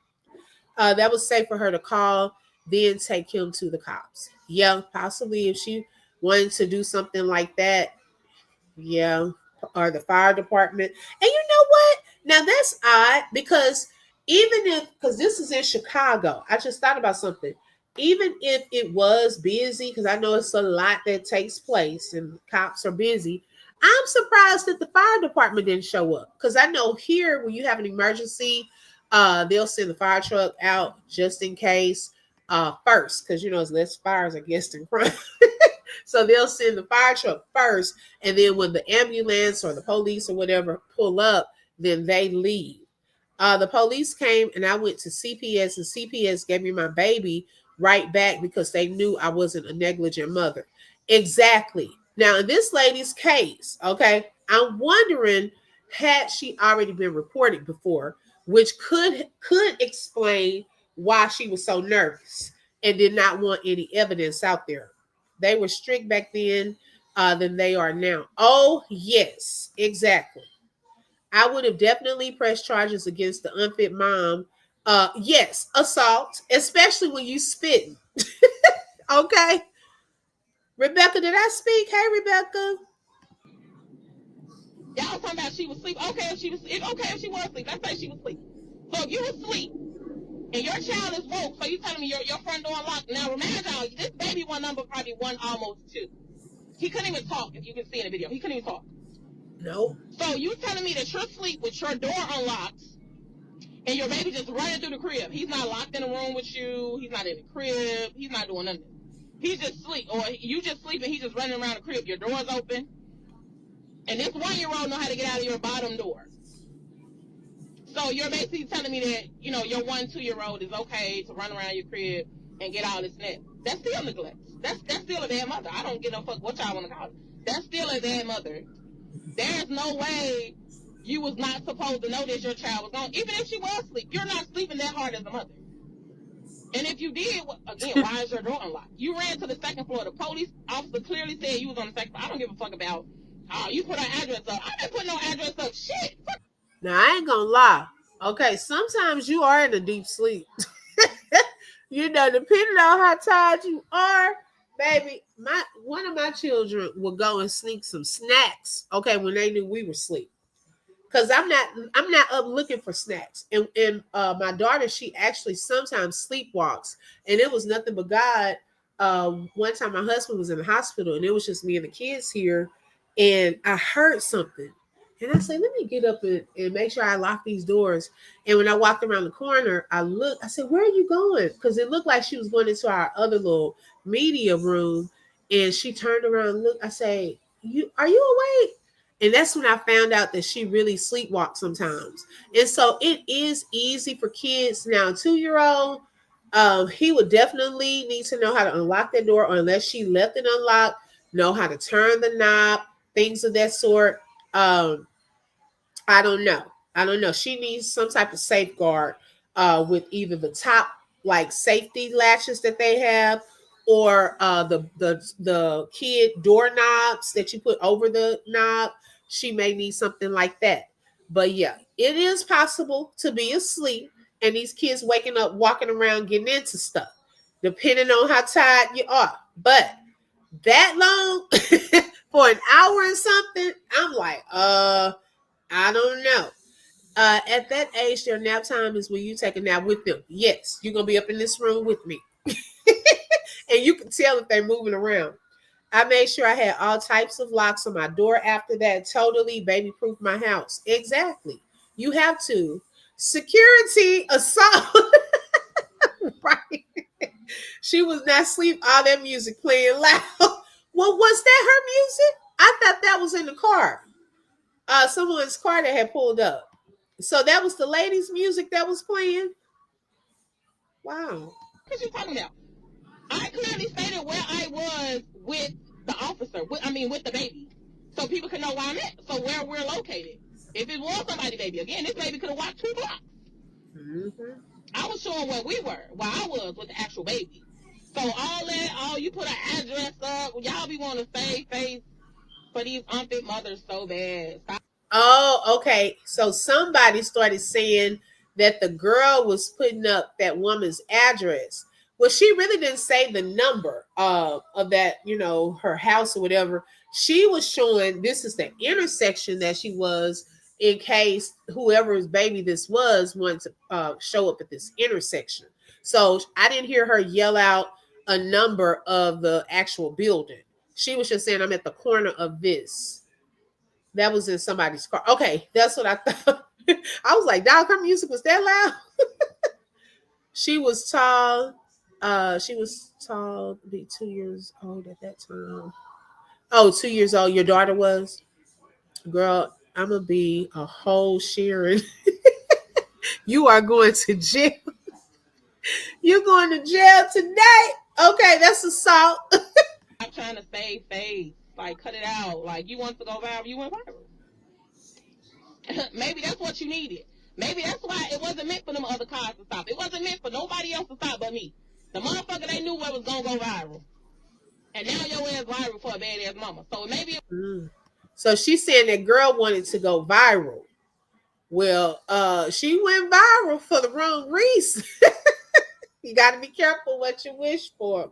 That was safe for her to call, then take him to the cops. Yeah, possibly if she wanted to do something like that. Yeah, or the fire department. And you know what? Now that's odd because because this is in Chicago, I just thought about something. Even if it was busy, because I know it's a lot that takes place and cops are busy, I'm surprised that the fire department didn't show up. Because I know here when you have an emergency, they'll send the fire truck out just in case first, because it's less fires, I guess, than crime. So they'll send the fire truck first, and then when the ambulance or the police or whatever pull up, then they leave. The police came, and I went to CPS, and CPS gave me my baby right back because they knew I wasn't a negligent mother. Exactly. Now, in this lady's case, okay, I'm wondering, had she already been reported before, which could explain why she was so nervous and did not want any evidence out there. They were strict back then than they are now. Oh, yes, exactly. I would have definitely pressed charges against the unfit mom. Yes, assault, especially when you spitting. Okay. Rebecca, did I speak? Hey, Rebecca. Y'all talking about she was asleep. Okay, if she was asleep. Let's say she was asleep. So if you was asleep and your child is woke, so you telling me your front door unlocked. Now imagine this baby one number probably one almost two. He couldn't even talk, if you can see in the video. He couldn't even talk. No. So you telling me that you're asleep with your door unlocked and your baby just running through the crib. He's not locked in a room with you. He's not in the crib. He's not doing nothing. He's just asleep. Or you just sleeping. He's just running around the crib. Your door's open. And this 1-year-old know how to get out of your bottom door. So you're basically telling me that, your 1-2-year-old is okay to run around your crib and get all this net. That's still neglect. That's still a bad mother. I don't give no fuck what y'all want to call it. That's still a bad mother. There's no way you was not supposed to know that your child was gone. Even if she was asleep, you're not sleeping that hard as a mother. And if you did, again, why is your door unlocked? You ran to the second floor. The police officer clearly said you was on the second floor. I don't give a fuck about, you put our address up. I didn't put no address up. Shit. Now, I ain't gonna lie. Okay, sometimes you are in a deep sleep. Depending on how tired you are, baby, one of my children would go and sneak some snacks, okay, when they knew we were asleep. Because I'm not up looking for snacks. And my daughter, she actually sometimes sleepwalks. And it was nothing but God. One time my husband was in the hospital and it was just me and the kids here. And I heard something. And I said, let me get up and make sure I lock these doors. And when I walked around the corner, I said, where are you going? Because it looked like she was going into our other little media room. And she turned around and looked. I say, are you awake? And that's when I found out that she really sleepwalks sometimes. And so it is easy for kids. Now, a 2-year-old, he would definitely need to know how to unlock that door, or unless she left it unlocked, know how to turn the knob, things of that sort. Um, I don't know. I don't know. She needs some type of safeguard with either the top like safety latches that they have, or the kid doorknobs that you put over the knob. She may need something like that. But yeah, it is possible to be asleep and these kids waking up, walking around, getting into stuff, depending on how tired you are. But that long for an hour and something, I'm like, I don't know. At that age, their nap time is when you take a nap with them. Yes, you're gonna be up in this room with me, and you can tell if they're moving around. I made sure I had all types of locks on my door after that. Totally baby proof my house. Exactly. You have to. Security assault. Right. She was not asleep. All that music playing loud. Well, was that her music? I thought that was in the car. Someone's car that had pulled up. So that was the lady's music that was playing. Wow. What you talking about? I clearly stated where I was with the officer. With the baby, so people can know where I'm at. So where we're located. If it was somebody's baby, again, this baby could have walked 2 blocks. Mm-hmm. I was showing where we were, where I was with the actual baby. So you put an address up. Y'all be wanting to save face for these unfit mothers so bad. Stop. Oh, okay. So somebody started saying that the girl was putting up that woman's address. Well, she really didn't say the number of that, her house or whatever. She was showing this is the intersection that she was, in case whoever's baby this was wanted to show up at this intersection. So I didn't hear her yell out a number of the actual building. She was just saying, I'm at the corner of this. That was in somebody's car. Okay, that's what I thought. I was like, dog, her music was that loud? She was tall. She was tall, be 2 years old at that time. Oh, 2 years old. Your daughter was? Girl, I'm going to be a whole Sharon. You are going to jail. You're going to jail tonight. Okay, that's assault. I'm trying to save face. Like, cut it out. Like, you want to go viral, you went viral. Maybe that's what you needed. Maybe that's why it wasn't meant for them other cars to stop. It wasn't meant for nobody else to stop but me. The motherfucker, they knew what was going to go viral. And now your ass viral for a badass mama. So maybe... So she's saying that girl wanted to go viral. Well, she went viral for the wrong reason. You got to be careful what you wish for.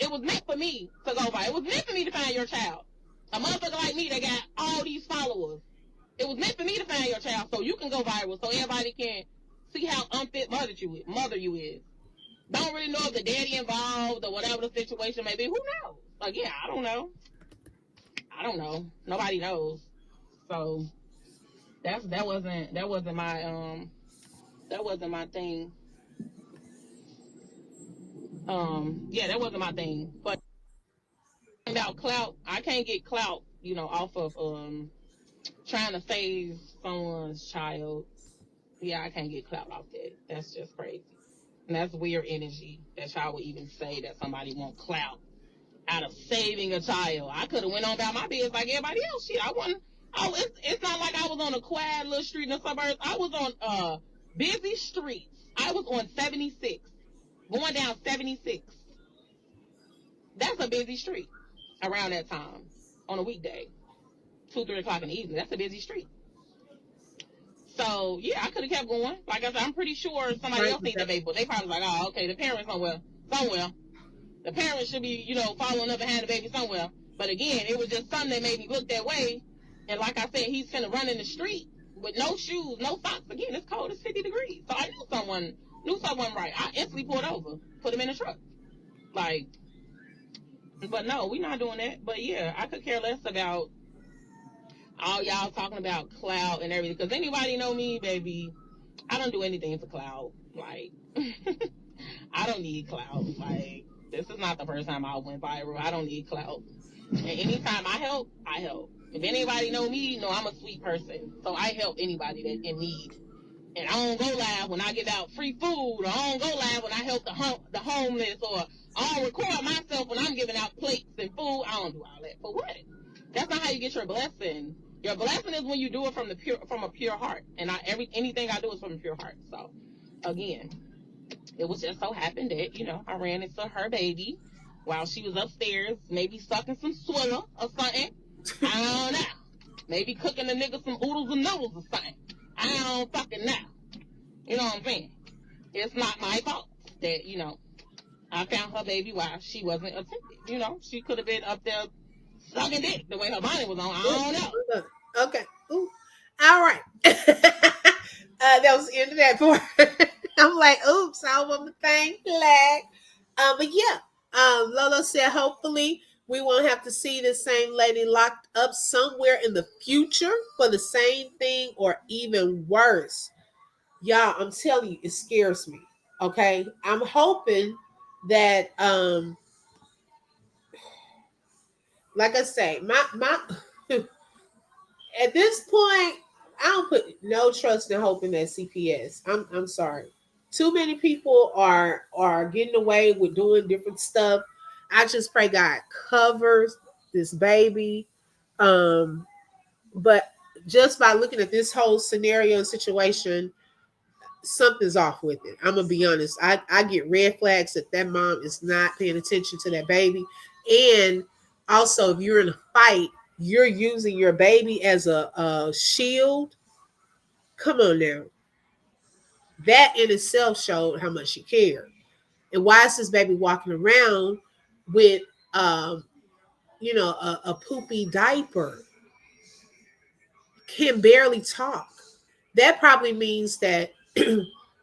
It was meant for me to go viral. It was meant for me to find your child. A motherfucker like me that got all these followers. It was meant for me to find your child so you can go viral, so everybody can see how unfit mother you is. Don't really know if the daddy involved or whatever the situation may be. Who knows? Like, yeah, I don't know. Nobody knows. So that wasn't my thing. That wasn't my thing. But about clout, I can't get clout, off of trying to save someone's child. Yeah, I can't get clout off that. That's just crazy. And that's weird energy that y'all would even say that somebody want clout out of saving a child. I could have went on about my business like everybody else. Shit, it's not like I was on a quiet little street in the suburbs. I was on busy streets. I was on 76, going down 76. That's a busy street around that time on a weekday. 2-3 o'clock in the evening. That's a busy street. So, yeah, I could have kept going. Like I said, I'm pretty sure somebody else needs a baby. They probably like, oh, okay, the parents somewhere. The parents should be, following up and having the baby somewhere. But again, it was just something that made me look that way. And like I said, he's finna run in the street with no shoes, no socks. Again, it's cold. It's 50 degrees. So I knew someone right. I instantly pulled over, put him in the truck. Like, but no, we're not doing that. But yeah, I could care less about all y'all talking about clout and everything. Because anybody know me, baby, I don't do anything for clout. Like, I don't need clout. Like, this is not the first time I went viral. I don't need clout. And anytime I help, I help. If anybody know me, know I'm a sweet person. So I help anybody that in need. And I don't go live when I give out free food, or I don't go live when I help the homeless, or I don't record myself when I'm giving out plates and food. I don't do all that. For what? That's not how you get your blessing. Your blessing is when you do it from a pure heart. And anything I do is from a pure heart. So again, it was just so happened that, I ran into her baby while she was upstairs, maybe sucking some swiller or something. I don't know. Maybe cooking the nigga some oodles and noodles or something. I don't fucking know. You know what I'm saying? It's not my fault that, I found her baby while she wasn't attended. She could have been up there sucking dick the way her body was on. I don't know. Okay. Ooh. All right. That was the end of that part. I'm like, oops, I want the thing flag. But yeah, Lolo said hopefully we won't have to see the same lady locked up somewhere in the future for the same thing or even worse. Y'all, I'm telling you, it scares me. Okay. I'm hoping that like I say, my at this point, I don't put no trust and hope in that CPS. I'm sorry. Too many people are getting away with doing different stuff. I just pray God covers this baby. But just by looking at this whole scenario and situation, something's off with it. I'm gonna be honest. I get red flags that mom is not paying attention to that baby. And also, if you're in a fight, you're using your baby as a shield. Come on now. That in itself showed how much she cared. And why is this baby walking around with a poopy diaper? Can barely talk. That probably means that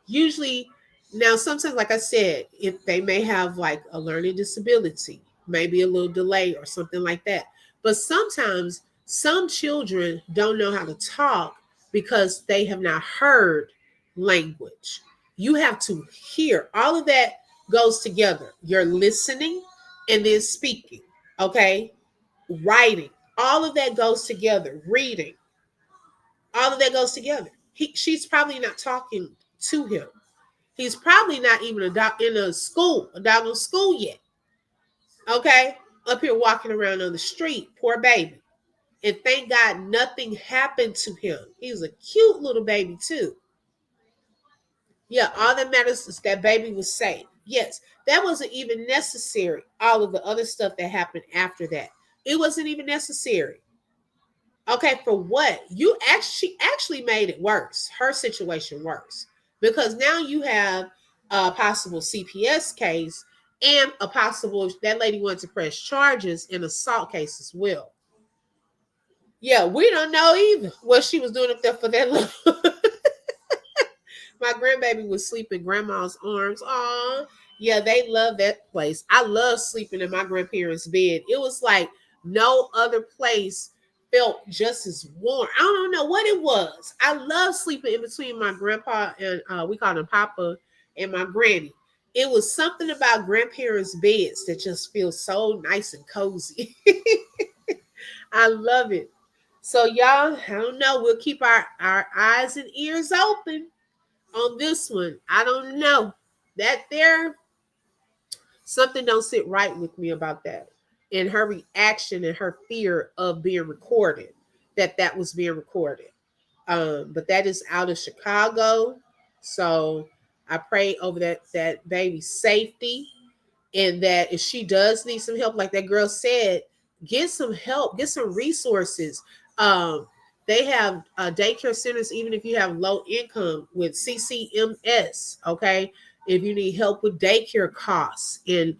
usually now sometimes, like I said, if they may have like a learning disability, maybe a little delay or something like that. But sometimes some children don't know how to talk because they have not heard language. You have to hear. All of that goes together. You're listening and then speaking. Okay. Writing. All of that goes together. Reading. All of that goes together. She's probably not talking to him. He's probably not even a dog in a dog in school yet. Okay, up here walking around on the street, poor baby. And thank God nothing happened to him. He was a cute little baby too. Yeah, all that matters is that baby was safe. Yes, that wasn't even necessary. All of the other stuff that happened after that, it wasn't even necessary. Okay, for what? She actually made it worse, her situation worse. Because now you have a possible CPS case and a possible that lady wanted to press charges in assault case as well. Yeah, we don't know either what she was doing up there for that long. My grandbaby was sleeping in grandma's arms. Aw. Yeah, they love that place. I love sleeping in my grandparents' bed. It was like no other place felt just as warm. I don't know what it was. I love sleeping in between my grandpa and we called him Papa and my granny. It was something about grandparents' beds that just feels so nice and cozy. I love it. So y'all, I don't know. We'll keep our eyes and ears open on this one. I don't know. That there, something don't sit right with me about that. And her reaction and her fear of being recorded, that was being recorded. But that is out of Chicago. So I pray over that baby's safety, and that if she does need some help, like that girl said, get some help, get some resources. They have daycare centers, even if you have low income, with CCMS. Okay, if you need help with daycare costs and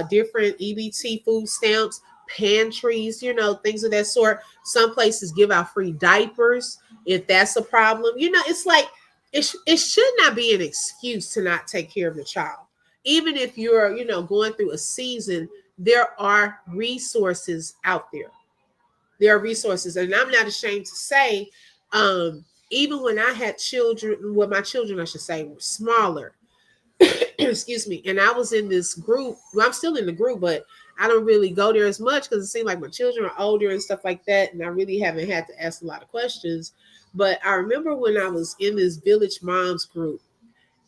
different EBT food stamps, pantries, things of that sort. Some places give out free diapers if that's a problem. It's like it should not be an excuse to not take care of the child. Even if you're, going through a season, there are resources out there. there are resources. And I'm not ashamed to say, even when I had children, well, my children, I should say, were smaller, excuse me, and I was in this group. Well, I'm still in the group, but I don't really go there as much because it seems like my children are older and stuff like that, and I really haven't had to ask a lot of questions. But I remember when I was in this Village Moms group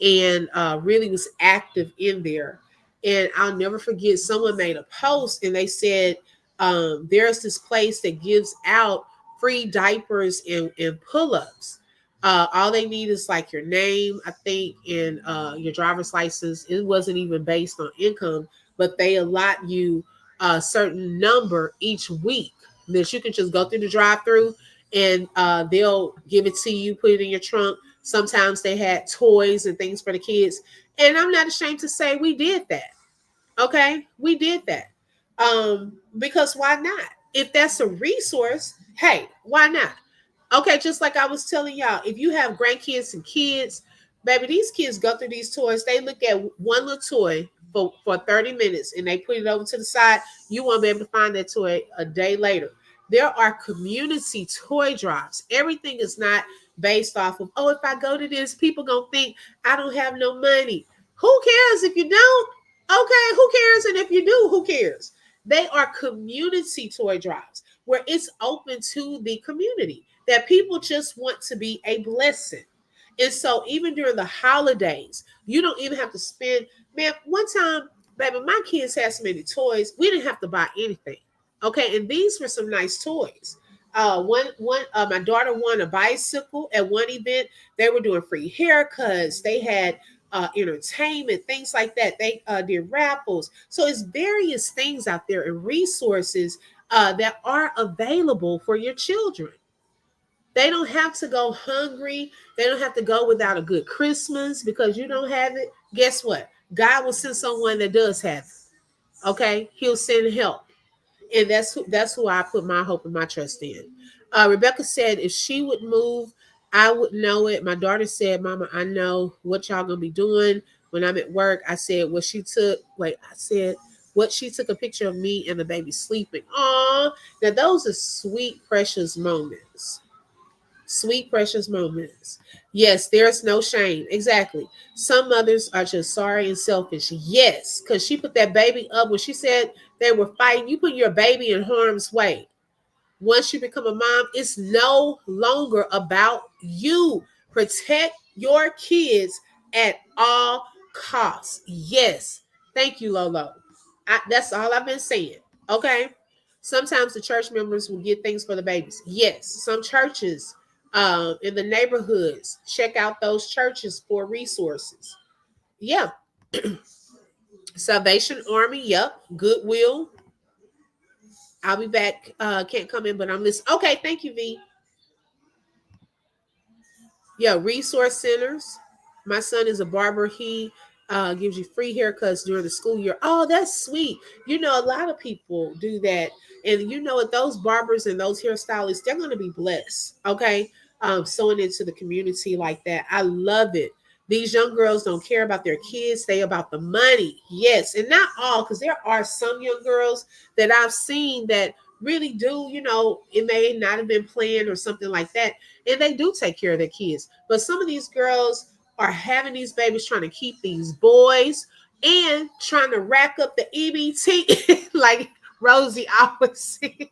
and really was active in there, and I'll never forget. Someone made a post and they said there's this place that gives out free diapers and pull-ups. All they need is like your name, I think, and your driver's license. It wasn't even based on income, but they allot you a certain number each week that you can just go through the drive-through, and they'll give it to you, put it in your trunk. Sometimes they had toys and things for the kids, and I'm not ashamed to say we did that. Okay, we did that. Because why not? If that's a resource, hey, why not? Okay, just like I was telling y'all, if you have grandkids and kids, baby, these kids go through these toys. They look at one little toy for 30 minutes and they put it over to the side. You won't be able to find that toy a day later. There are community toy drives. Everything is not based off of, oh, if I go to this, people gonna think I don't have no money. Who cares if you don't? Okay, who cares? And if you do, who cares? They are community toy drives where it's open to the community, that people just want to be a blessing. And so even during the holidays, you don't even have to spend. Man, one time, baby, my kids had so many toys, we didn't have to buy anything. Okay, and these were some nice toys. My daughter won a bicycle at one event. They were doing free haircuts. They had entertainment, things like that. They did raffles. So it's various things out there and resources that are available for your children. They don't have to go hungry. They don't have to go without a good Christmas because you don't have it. Guess what? God will send someone that does have it. Okay, He'll send help, and that's who I put my hope and my trust in. Rebecca said if she would move, I would know it. My daughter said, "Mama, I know what y'all gonna be doing when I'm at work." I said, "What she took." Wait, I said, "What she took a picture of me and the baby sleeping." Aw, now those are sweet, precious moments. Sweet, precious moments. Yes, there's no shame. Exactly. Some mothers are just sorry and selfish. Yes, because she put that baby up when she said they were fighting. You put your baby in harm's way. Once you become a mom, it's no longer about you. Protect your kids at all costs. Yes. Thank you, Lolo. That's all I've been saying. Okay. Sometimes the church members will get things for the babies. Yes. Some churches in the neighborhoods, check out those churches for resources. Yeah. Salvation Army. Yep. Goodwill. I'll be back. Can't come in, but I'm listening. Okay. Thank you, V. Yeah, resource centers. My son is a barber. He gives you free haircuts during the school year. Oh, that's sweet. You know, a lot of people do that. And you know what? Those barbers and those hairstylists, they're going to be blessed. Okay. Sewing into the community like that. I love it. These young girls don't care about their kids. They about the money. Yes. And not all, because there are some young girls that I've seen that really do, you know, it may not have been planned or something like that, and they do take care of their kids. But some of these girls are having these babies trying to keep these boys and trying to rack up the EBT, like Rosie always said,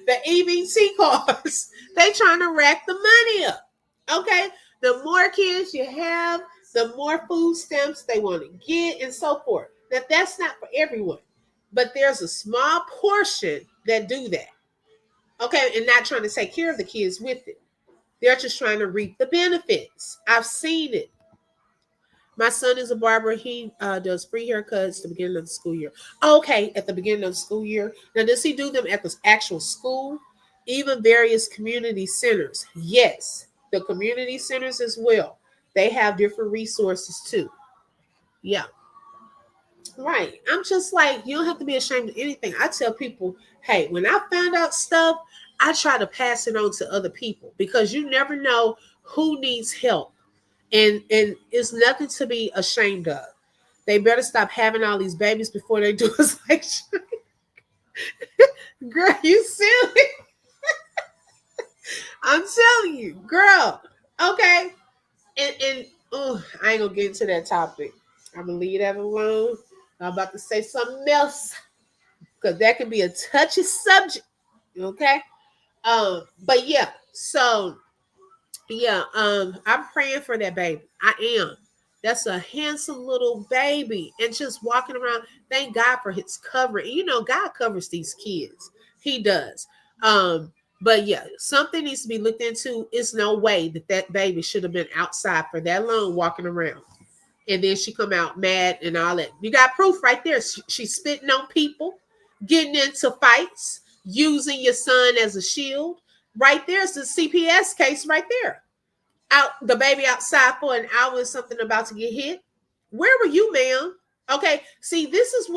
the EBT cards. They trying to rack the money up. Okay, the more kids you have, the more food stamps they want to get, and so forth. Now that's not for everyone, but there's a small portion that do that. Okay, and not trying to take care of the kids with it. They're just trying to reap the benefits. I've seen it. My son is a barber. He does free haircuts at the beginning of the school year. Okay, at the beginning of the school year. Now, does he do them at the actual school? Even various community centers. Yes, the community centers as well. They have different resources too. Yeah, right. I'm just like, you don't have to be ashamed of anything. I tell people, hey, when I find out stuff, I try to pass it on to other people because you never know who needs help. And it's nothing to be ashamed of. They better stop having all these babies before they do us like shit. Girl, you silly. I'm telling you, girl. Okay. And I ain't gonna get into that topic. I'm gonna leave that alone. I'm about to say something else because that can be a touchy subject. Okay. But yeah, so yeah, I'm praying for that baby. I am. That's a handsome little baby, and just walking around. Thank God for His covering. You know, God covers these kids. He does. Um, but yeah, something needs to be looked into. It's no way that that baby should have been outside for that long, walking around, and then she come out mad and all that. You got proof right there. She's spitting on people, getting into fights, using your son as a shield. Right there's the CPS case right there. Out the baby outside for an hour and something about to get hit. Where were you, ma'am? Okay, see, this is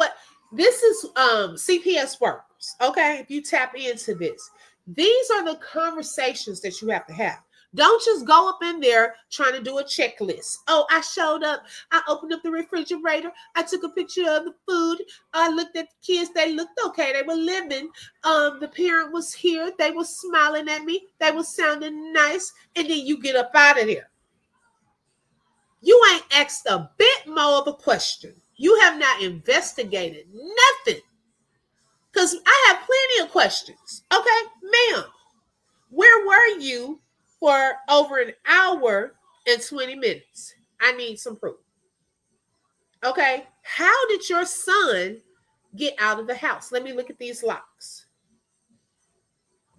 CPS workers. Okay, if you tap into this, these are the conversations that you have to have. Don't just go up in there trying to do a checklist. Oh, I showed up. I opened up the refrigerator. I took a picture of the food. I looked at the kids. They looked okay. They were living. The parent was here. They were smiling at me. They were sounding nice. And then you get up out of there. You ain't asked a bit more of a question. You have not investigated nothing. Because I have plenty of questions. Okay, ma'am, where were you for over an hour and 20 minutes? I need some proof. Okay, how did your son get out of the house? Let me look at these locks.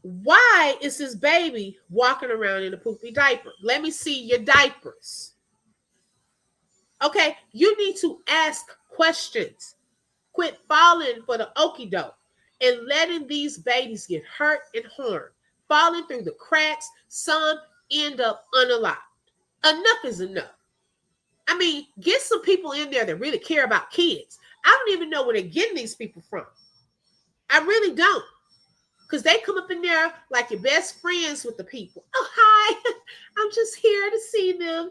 Why is this baby walking around in a poopy diaper? Let me see your diapers. Okay, you need to ask questions. Quit falling for the okie doke and letting these babies get hurt and harmed, falling through the cracks. Some end up unalived. Enough is enough. I mean, get some people in there that really care about kids. I don't even know where they're getting these people from. I really don't. Because they come up in there like your best friends with the people. Oh, hi. I'm just here to see them.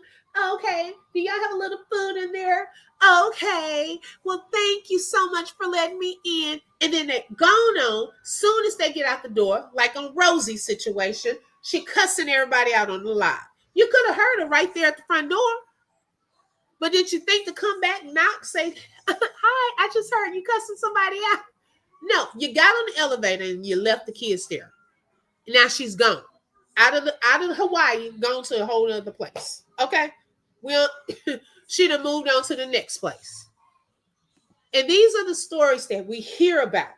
Okay. Do y'all have a little food in there? Okay. Well, thank you so much for letting me in. And then they gone on. Soon as they get out the door, like on Rosie's situation, she cussing everybody out on the live. You could have heard her right there at the front door. But did you think to come back, knock, say, hi, I just heard you cussing somebody out? No, you got on the elevator and you left the kids there. Now she's gone. Out of Hawaii, gone to a whole other place. Okay? Well, she'd have moved on to the next place. And these are the stories that we hear about.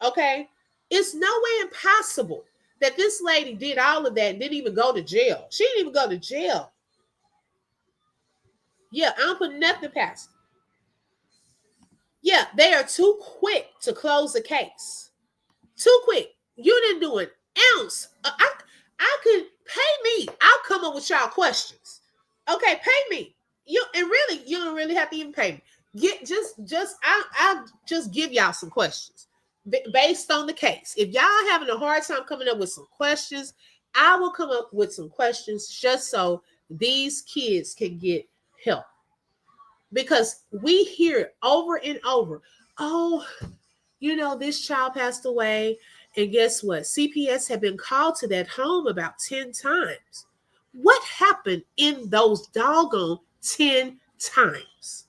Okay? It's no way impossible that this lady did all of that and didn't even go to jail. She didn't even go to jail. Yeah, I don't put nothing past it. Yeah, they are too quick to close the case. Too quick. You didn't do an ounce. I could pay me. I'll come up with y'all questions. Okay, pay me. You don't really have to even pay me. I'll just give y'all some questions based on the case. If y'all having a hard time coming up with some questions, I will come up with some questions just so these kids can get help. Because we hear it over and over. Oh, this child passed away. And guess what? CPS had been called to that home about 10 times. What happened in those doggone 10 times?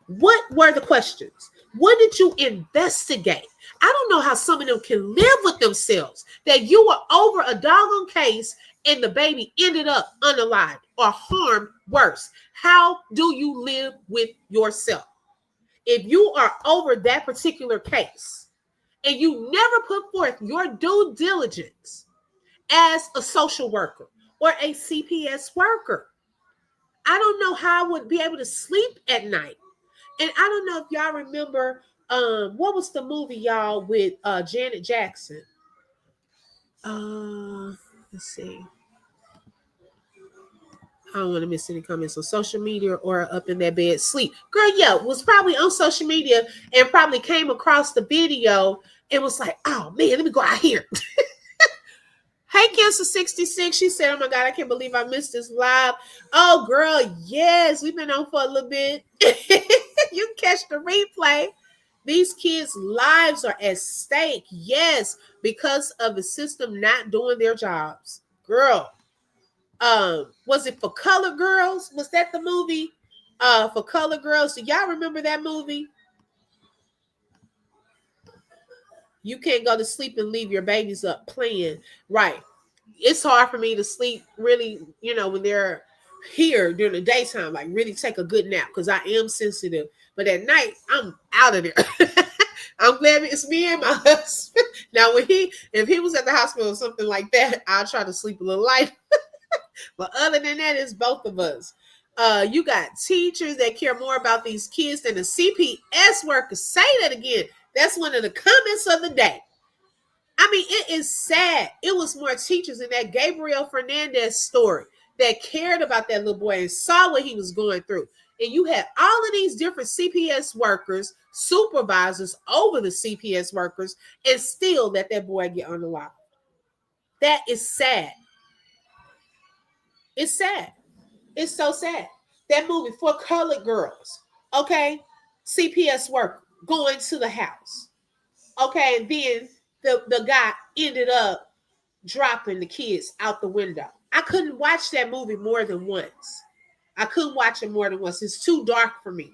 What were the questions? What did you investigate? I don't know how some of them can live with themselves that you were over a doggone case and the baby ended up unalived or harmed worse. How do you live with yourself? If you are over that particular case and you never put forth your due diligence as a social worker or a CPS worker, I don't know how I would be able to sleep at night. And I don't know if y'all remember, what was the movie, y'all, with Janet Jackson? Let's see. I don't want to miss any comments on social media or up in that bed sleep. Girl, yeah, was probably on social media and probably came across the video and was like, oh man, let me go out here. Hey, Cancer 66, she said, oh my God, I can't believe I missed this live. Oh, girl, yes, we've been on for a little bit. You can catch the replay. These kids' lives are at stake. Yes, because of the system not doing their jobs. Girl, was it For Color Girls? Was that the movie? For Color Girls. Do y'all remember that movie? You can't go to sleep and leave your babies up playing. Right. It's hard for me to sleep really, when they're here during the daytime, like really take a good nap because I am sensitive. But at night, I'm out of there. I'm glad it's me and my husband. Now, if he was at the hospital or something like that, I'll try to sleep a little light. But other than that, it's both of us. You got teachers that care more about these kids than the CPS workers. Say that again. That's one of the comments of the day. I mean, it is sad. It was more teachers in that Gabriel Fernandez story that cared about that little boy and saw what he was going through. And you had all of these different CPS workers, supervisors over the CPS workers, and still let that boy get on the line. That is sad. It's sad. It's so sad. That movie, For Colored Girls, okay? CPS worker going to the house. Okay, and then the guy ended up dropping the kids out the window. I couldn't watch that movie more than once. I couldn't watch it more than once. It's too dark for me.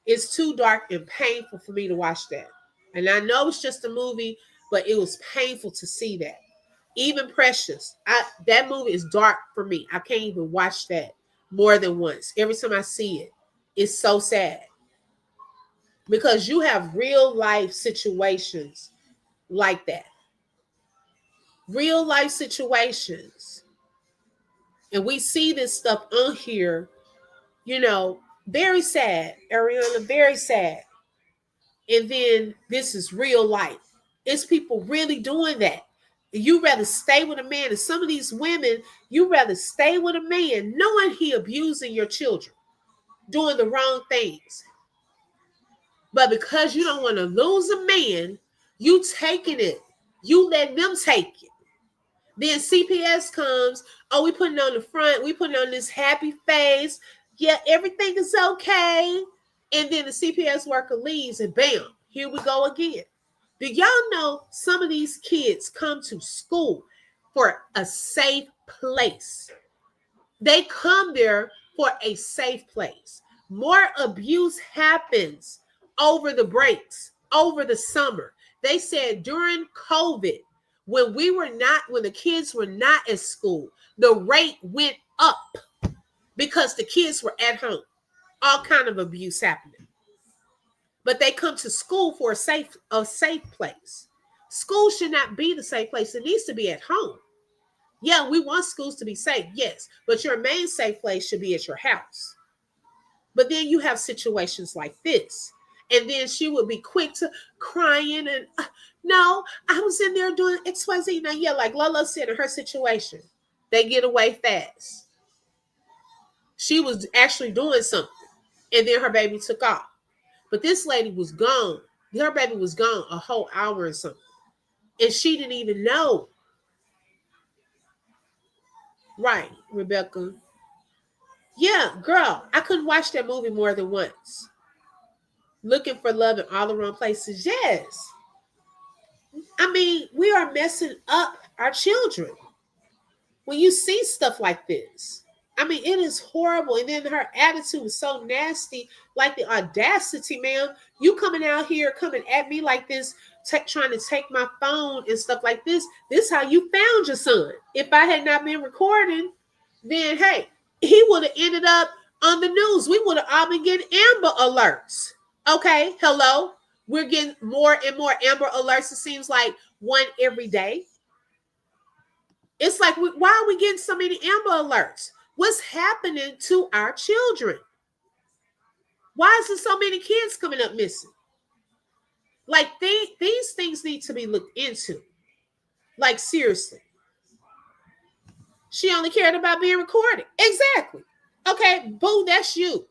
It's too dark and painful for me to watch that. And I know it's just a movie, but it was painful to see that. Even Precious, that movie is dark for me. I can't even watch that more than once. Every time I see it, it's so sad. Because you have real life situations like that. Real life situations. And we see this stuff on here, very sad. Ariana, very sad. And then this is real life. It's people really doing that. You rather stay with a man. And some of these women, you rather stay with a man knowing he abusing your children, doing the wrong things. But because you don't want to lose a man, you taking it. You let them take it. Then CPS comes. Oh, we putting on the front. We putting on this happy face. Yeah, everything is okay. And then the CPS worker leaves and bam, here we go again. Do y'all know some of these kids come to school for a safe place? They come there for a safe place. More abuse happens over the breaks, over the summer. They said during COVID, when the kids were not at school, the rate went up because the kids were at home. All kind of abuse happening. But they come to school for a safe place. School should not be the safe place. It needs to be at home. Yeah, we want schools to be safe, yes, but your main safe place should be at your house. But then you have situations like this. And then she would be quick to crying and, no, I was in there doing XYZ. Now, yeah, like Lola said in her situation, they get away fast. She was actually doing something. And then her baby took off. But this lady was gone. Her baby was gone a whole hour or something. And she didn't even know. Right, Rebecca. Yeah, girl, I couldn't watch that movie more than once. Looking for love in all the wrong places. Yes. I mean, we are messing up our children. When you see stuff like this, I mean, it is horrible. And then her attitude was so nasty, like the audacity, ma'am. You coming out here, coming at me like this, trying to take my phone and stuff like this. This is how you found your son. If I had not been recording, then, hey, he would have ended up on the news. We would have all been getting Amber Alerts. Okay, hello. We're getting more and more Amber Alerts. It seems like one every day. It's like, why are we getting so many Amber Alerts? What's happening to our children? Why is there so many kids coming up missing? Like, these things need to be looked into. Like, seriously. She only cared about being recorded. Exactly. Okay, boo, that's you.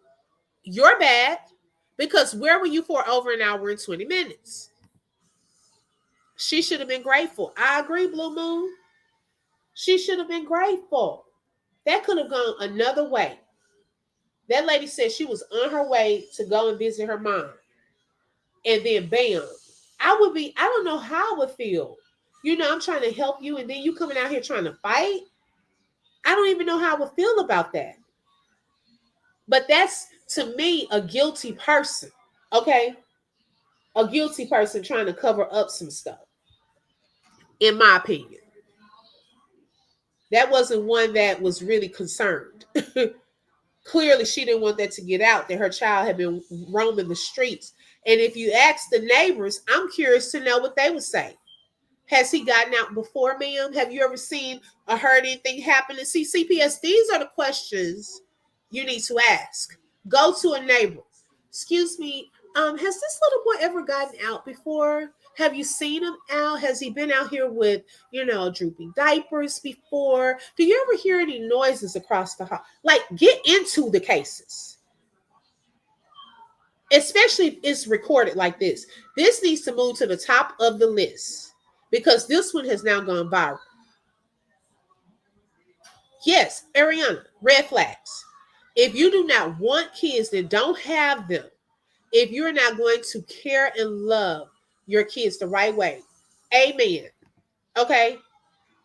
You're bad. Because where were you for over an hour and 20 minutes? She should have been grateful. I agree, Blue Moon. She should have been grateful. That could have gone another way. That lady said she was on her way to go and visit her mom. and then bam, I don't know how I would feel. I'm trying to help you, and then you coming out here trying to fight. I don't even know how I would feel about that. But that's, to me, a guilty person. Okay? A guilty person trying to cover up some stuff, in my opinion. That wasn't one that was really concerned. Clearly, she didn't want that to get out, that her child had been roaming the streets. And if you ask the neighbors, I'm curious to know what they would say. Has he gotten out before, ma'am? Have you ever seen or heard anything happen? And see, CPS, these are the questions you need to ask. Go to a neighbor. Excuse me, has this little boy ever gotten out before? Have you seen him out? Has he been out here with, drooping diapers before? Do you ever hear any noises across the hall? Like, get into the cases. Especially if it's recorded like this. This needs to move to the top of the list, because this one has now gone viral. Yes, Ariana, red flags. If you do not want kids, then don't have them. If you're not going to care and love your kids the right way, amen. Okay,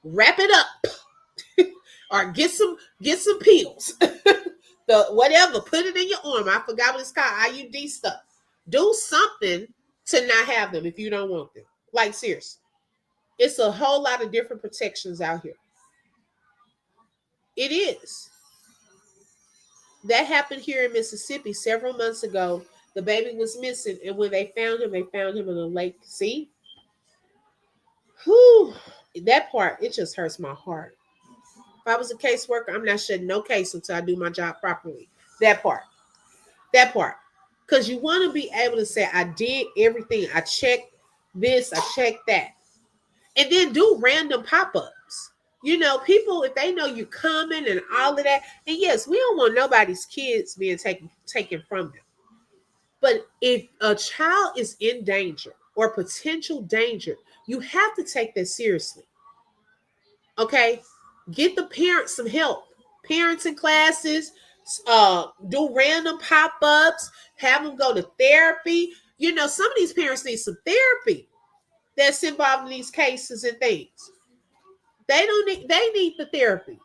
wrap it up, or get some pills, the whatever. Put it in your arm. I forgot what it's called. IUD stuff. Do something to not have them if you don't want them. Like, seriously, it's a whole lot of different protections out here. It is. That happened here in Mississippi several months ago. The baby was missing, and when they found him in a lake. See? Whew. That part, it just hurts my heart. If I was a caseworker, I'm not shutting no case until I do my job properly. That part. Because you want to be able to say, I did everything. I checked this, I checked that. And then do random pop-ups. People, if they know you're coming and all of that. And yes, we don't want nobody's kids being taken from them. But if a child is in danger or potential danger, you have to take that seriously. Okay? Get the parents some help. Parents in classes, do random pop-ups, have them go to therapy. Some of these parents need some therapy that's involved in these cases and things. They need the therapy.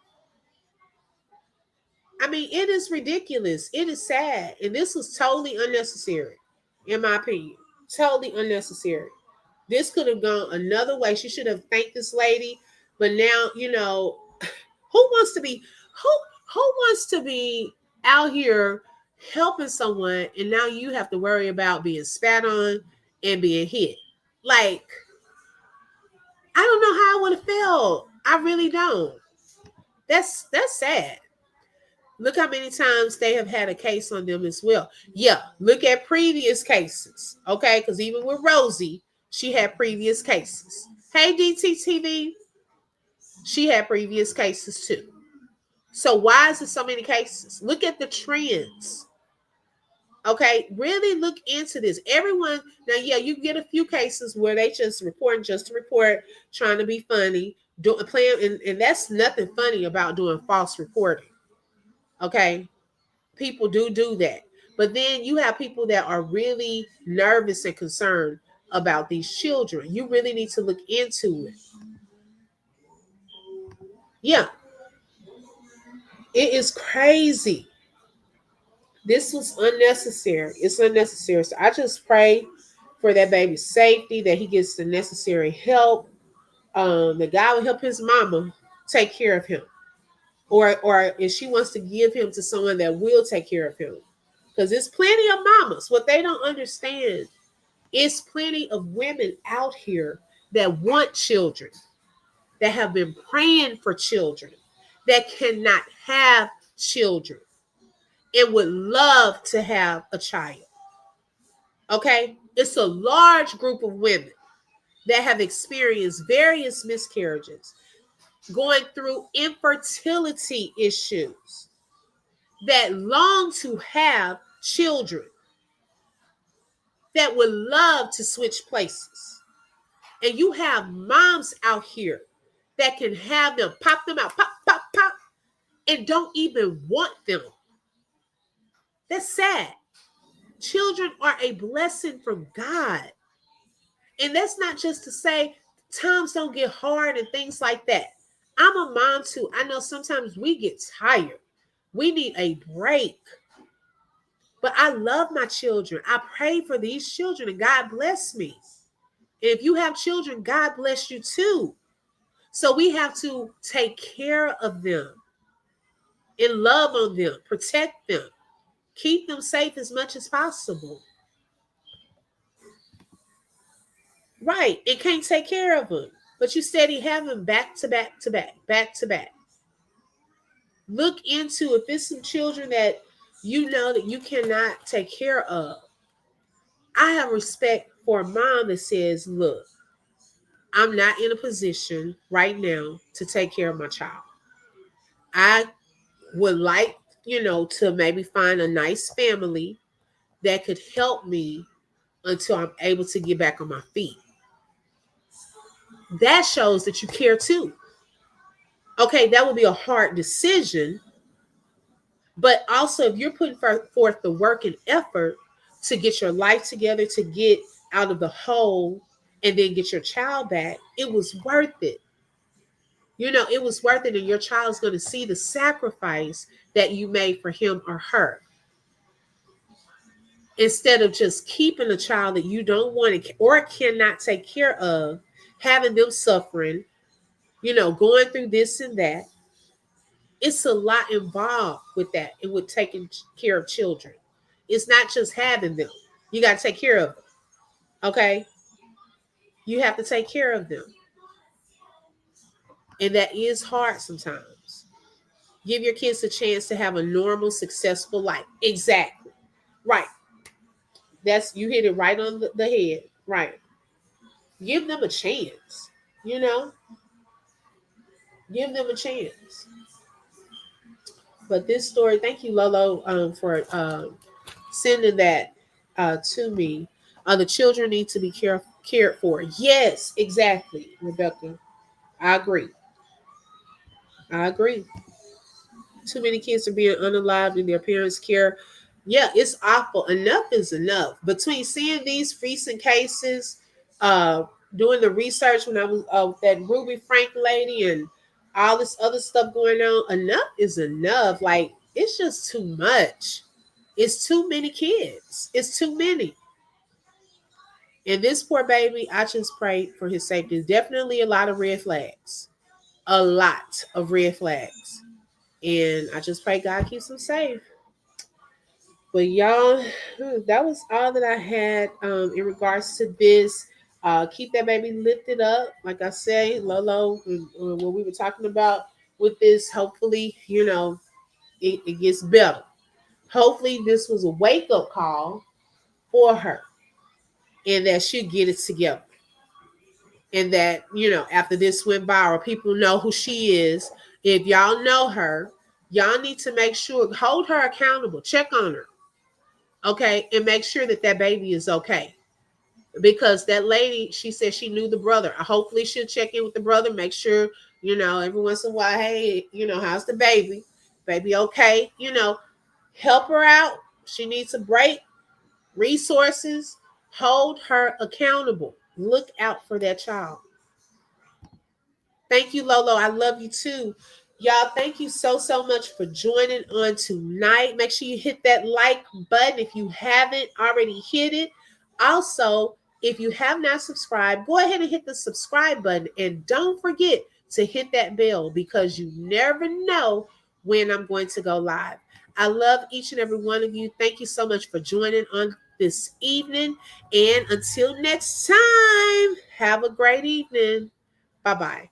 I mean, it is ridiculous. It is sad. And this was totally unnecessary, in my opinion. Totally unnecessary. This could have gone another way. She should have thanked this lady. But now, who wants to be out here helping someone, and now you have to worry about being spat on and being hit? Like, I don't know how I would have felt. I really don't. That's sad. Look how many times they have had a case on them as well. Yeah, look at previous cases. Okay, because even with Rosie, she had previous cases. Hey, DTTV, she had previous cases too. So why is there so many cases? Look at the trends. Okay, really look into this. Everyone, now, yeah, you get a few cases where they just report to report, trying to be funny, and that's nothing funny about doing false reporting. Okay, people do that. But then you have people that are really nervous and concerned about these children. You really need to look into it. Yeah, it is crazy. This was unnecessary. It's unnecessary. So I just pray for that baby's safety, that he gets the necessary help. The guy will help his mama take care of him. Or if she wants to give him to someone that will take care of him. Because there's plenty of mamas. What they don't understand is plenty of women out here that want children, that have been praying for children, that cannot have children, and would love to have a child. Okay? It's a large group of women that have experienced various miscarriages, going through infertility issues, that long to have children, that would love to switch places. And you have moms out here that can have them, pop them out, pop, and don't even want them. That's sad. Children are a blessing from God. And that's not just to say times don't get hard and things like that. I'm a mom too. I know sometimes we get tired. We need a break. But I love my children. I pray for these children and God bless me. And if you have children, God bless you too. So we have to take care of them and love on them, protect them, keep them safe as much as possible. Right. And can't take care of them. But you steady have them back to back to back, back to back. Look into if it's some children that you know that you cannot take care of. I have respect for a mom that says, look, I'm not in a position right now to take care of my child. I would like, to maybe find a nice family that could help me until I'm able to get back on my feet. That shows that you care too. Okay, that would be a hard decision, but also if you're putting forth the work and effort to get your life together, to get out of the hole and then get your child back, it was worth it. It was worth it, and your child's going to see the sacrifice that you made for him or her. Instead of just keeping a child that you don't want to or cannot take care of, having them suffering, going through this and that. It's a lot involved with that and with taking care of children. It's not just having them. You got to take care of them. Okay? You have to take care of them. And that is hard sometimes. Give your kids a chance to have a normal, successful life. Exactly. Right. You hit it right on the head. Right. Give them a chance. Give them a chance. But this story, thank you, Lolo, for sending that to me. The children need to be cared for. Yes, exactly, Rebecca. I agree. Too many kids are being unalived in their parents' care. Yeah, it's awful. Enough is enough. Between seeing these recent cases, uh, doing the research when I was that Ruby Frank lady and all this other stuff going on, enough is enough. Like, it's just too much. It's too many kids. It's too many. And this poor baby, I just pray for his safety. Definitely a lot of red flags. A lot of red flags. And I just pray God keeps him safe. But y'all, that was all that I had in regards to this. Keep that baby lifted up. Like I say, Lolo, what we were talking about with this, hopefully, it gets better. Hopefully this was a wake-up call for her and that she'll get it together. And that, after this went viral, people know who she is. If y'all know her, y'all need to make sure, hold her accountable, check on her. Okay, and make sure that baby is okay. Because that lady, she said she knew the brother. Hopefully she'll check in with the brother, make sure, every once in a while, hey, how's the baby? Baby okay? Help her out. She needs a break, resources, hold her accountable. Look out for that child. Thank you, Lolo. I love you too. Y'all, thank you so much for joining on tonight. Make sure you hit that like button if you haven't already hit it. Also, if you have not subscribed, go ahead and hit the subscribe button. And don't forget to hit that bell because you never know when I'm going to go live. I love each and every one of you. Thank you so much for joining on this evening. And until next time, have a great evening. Bye-bye.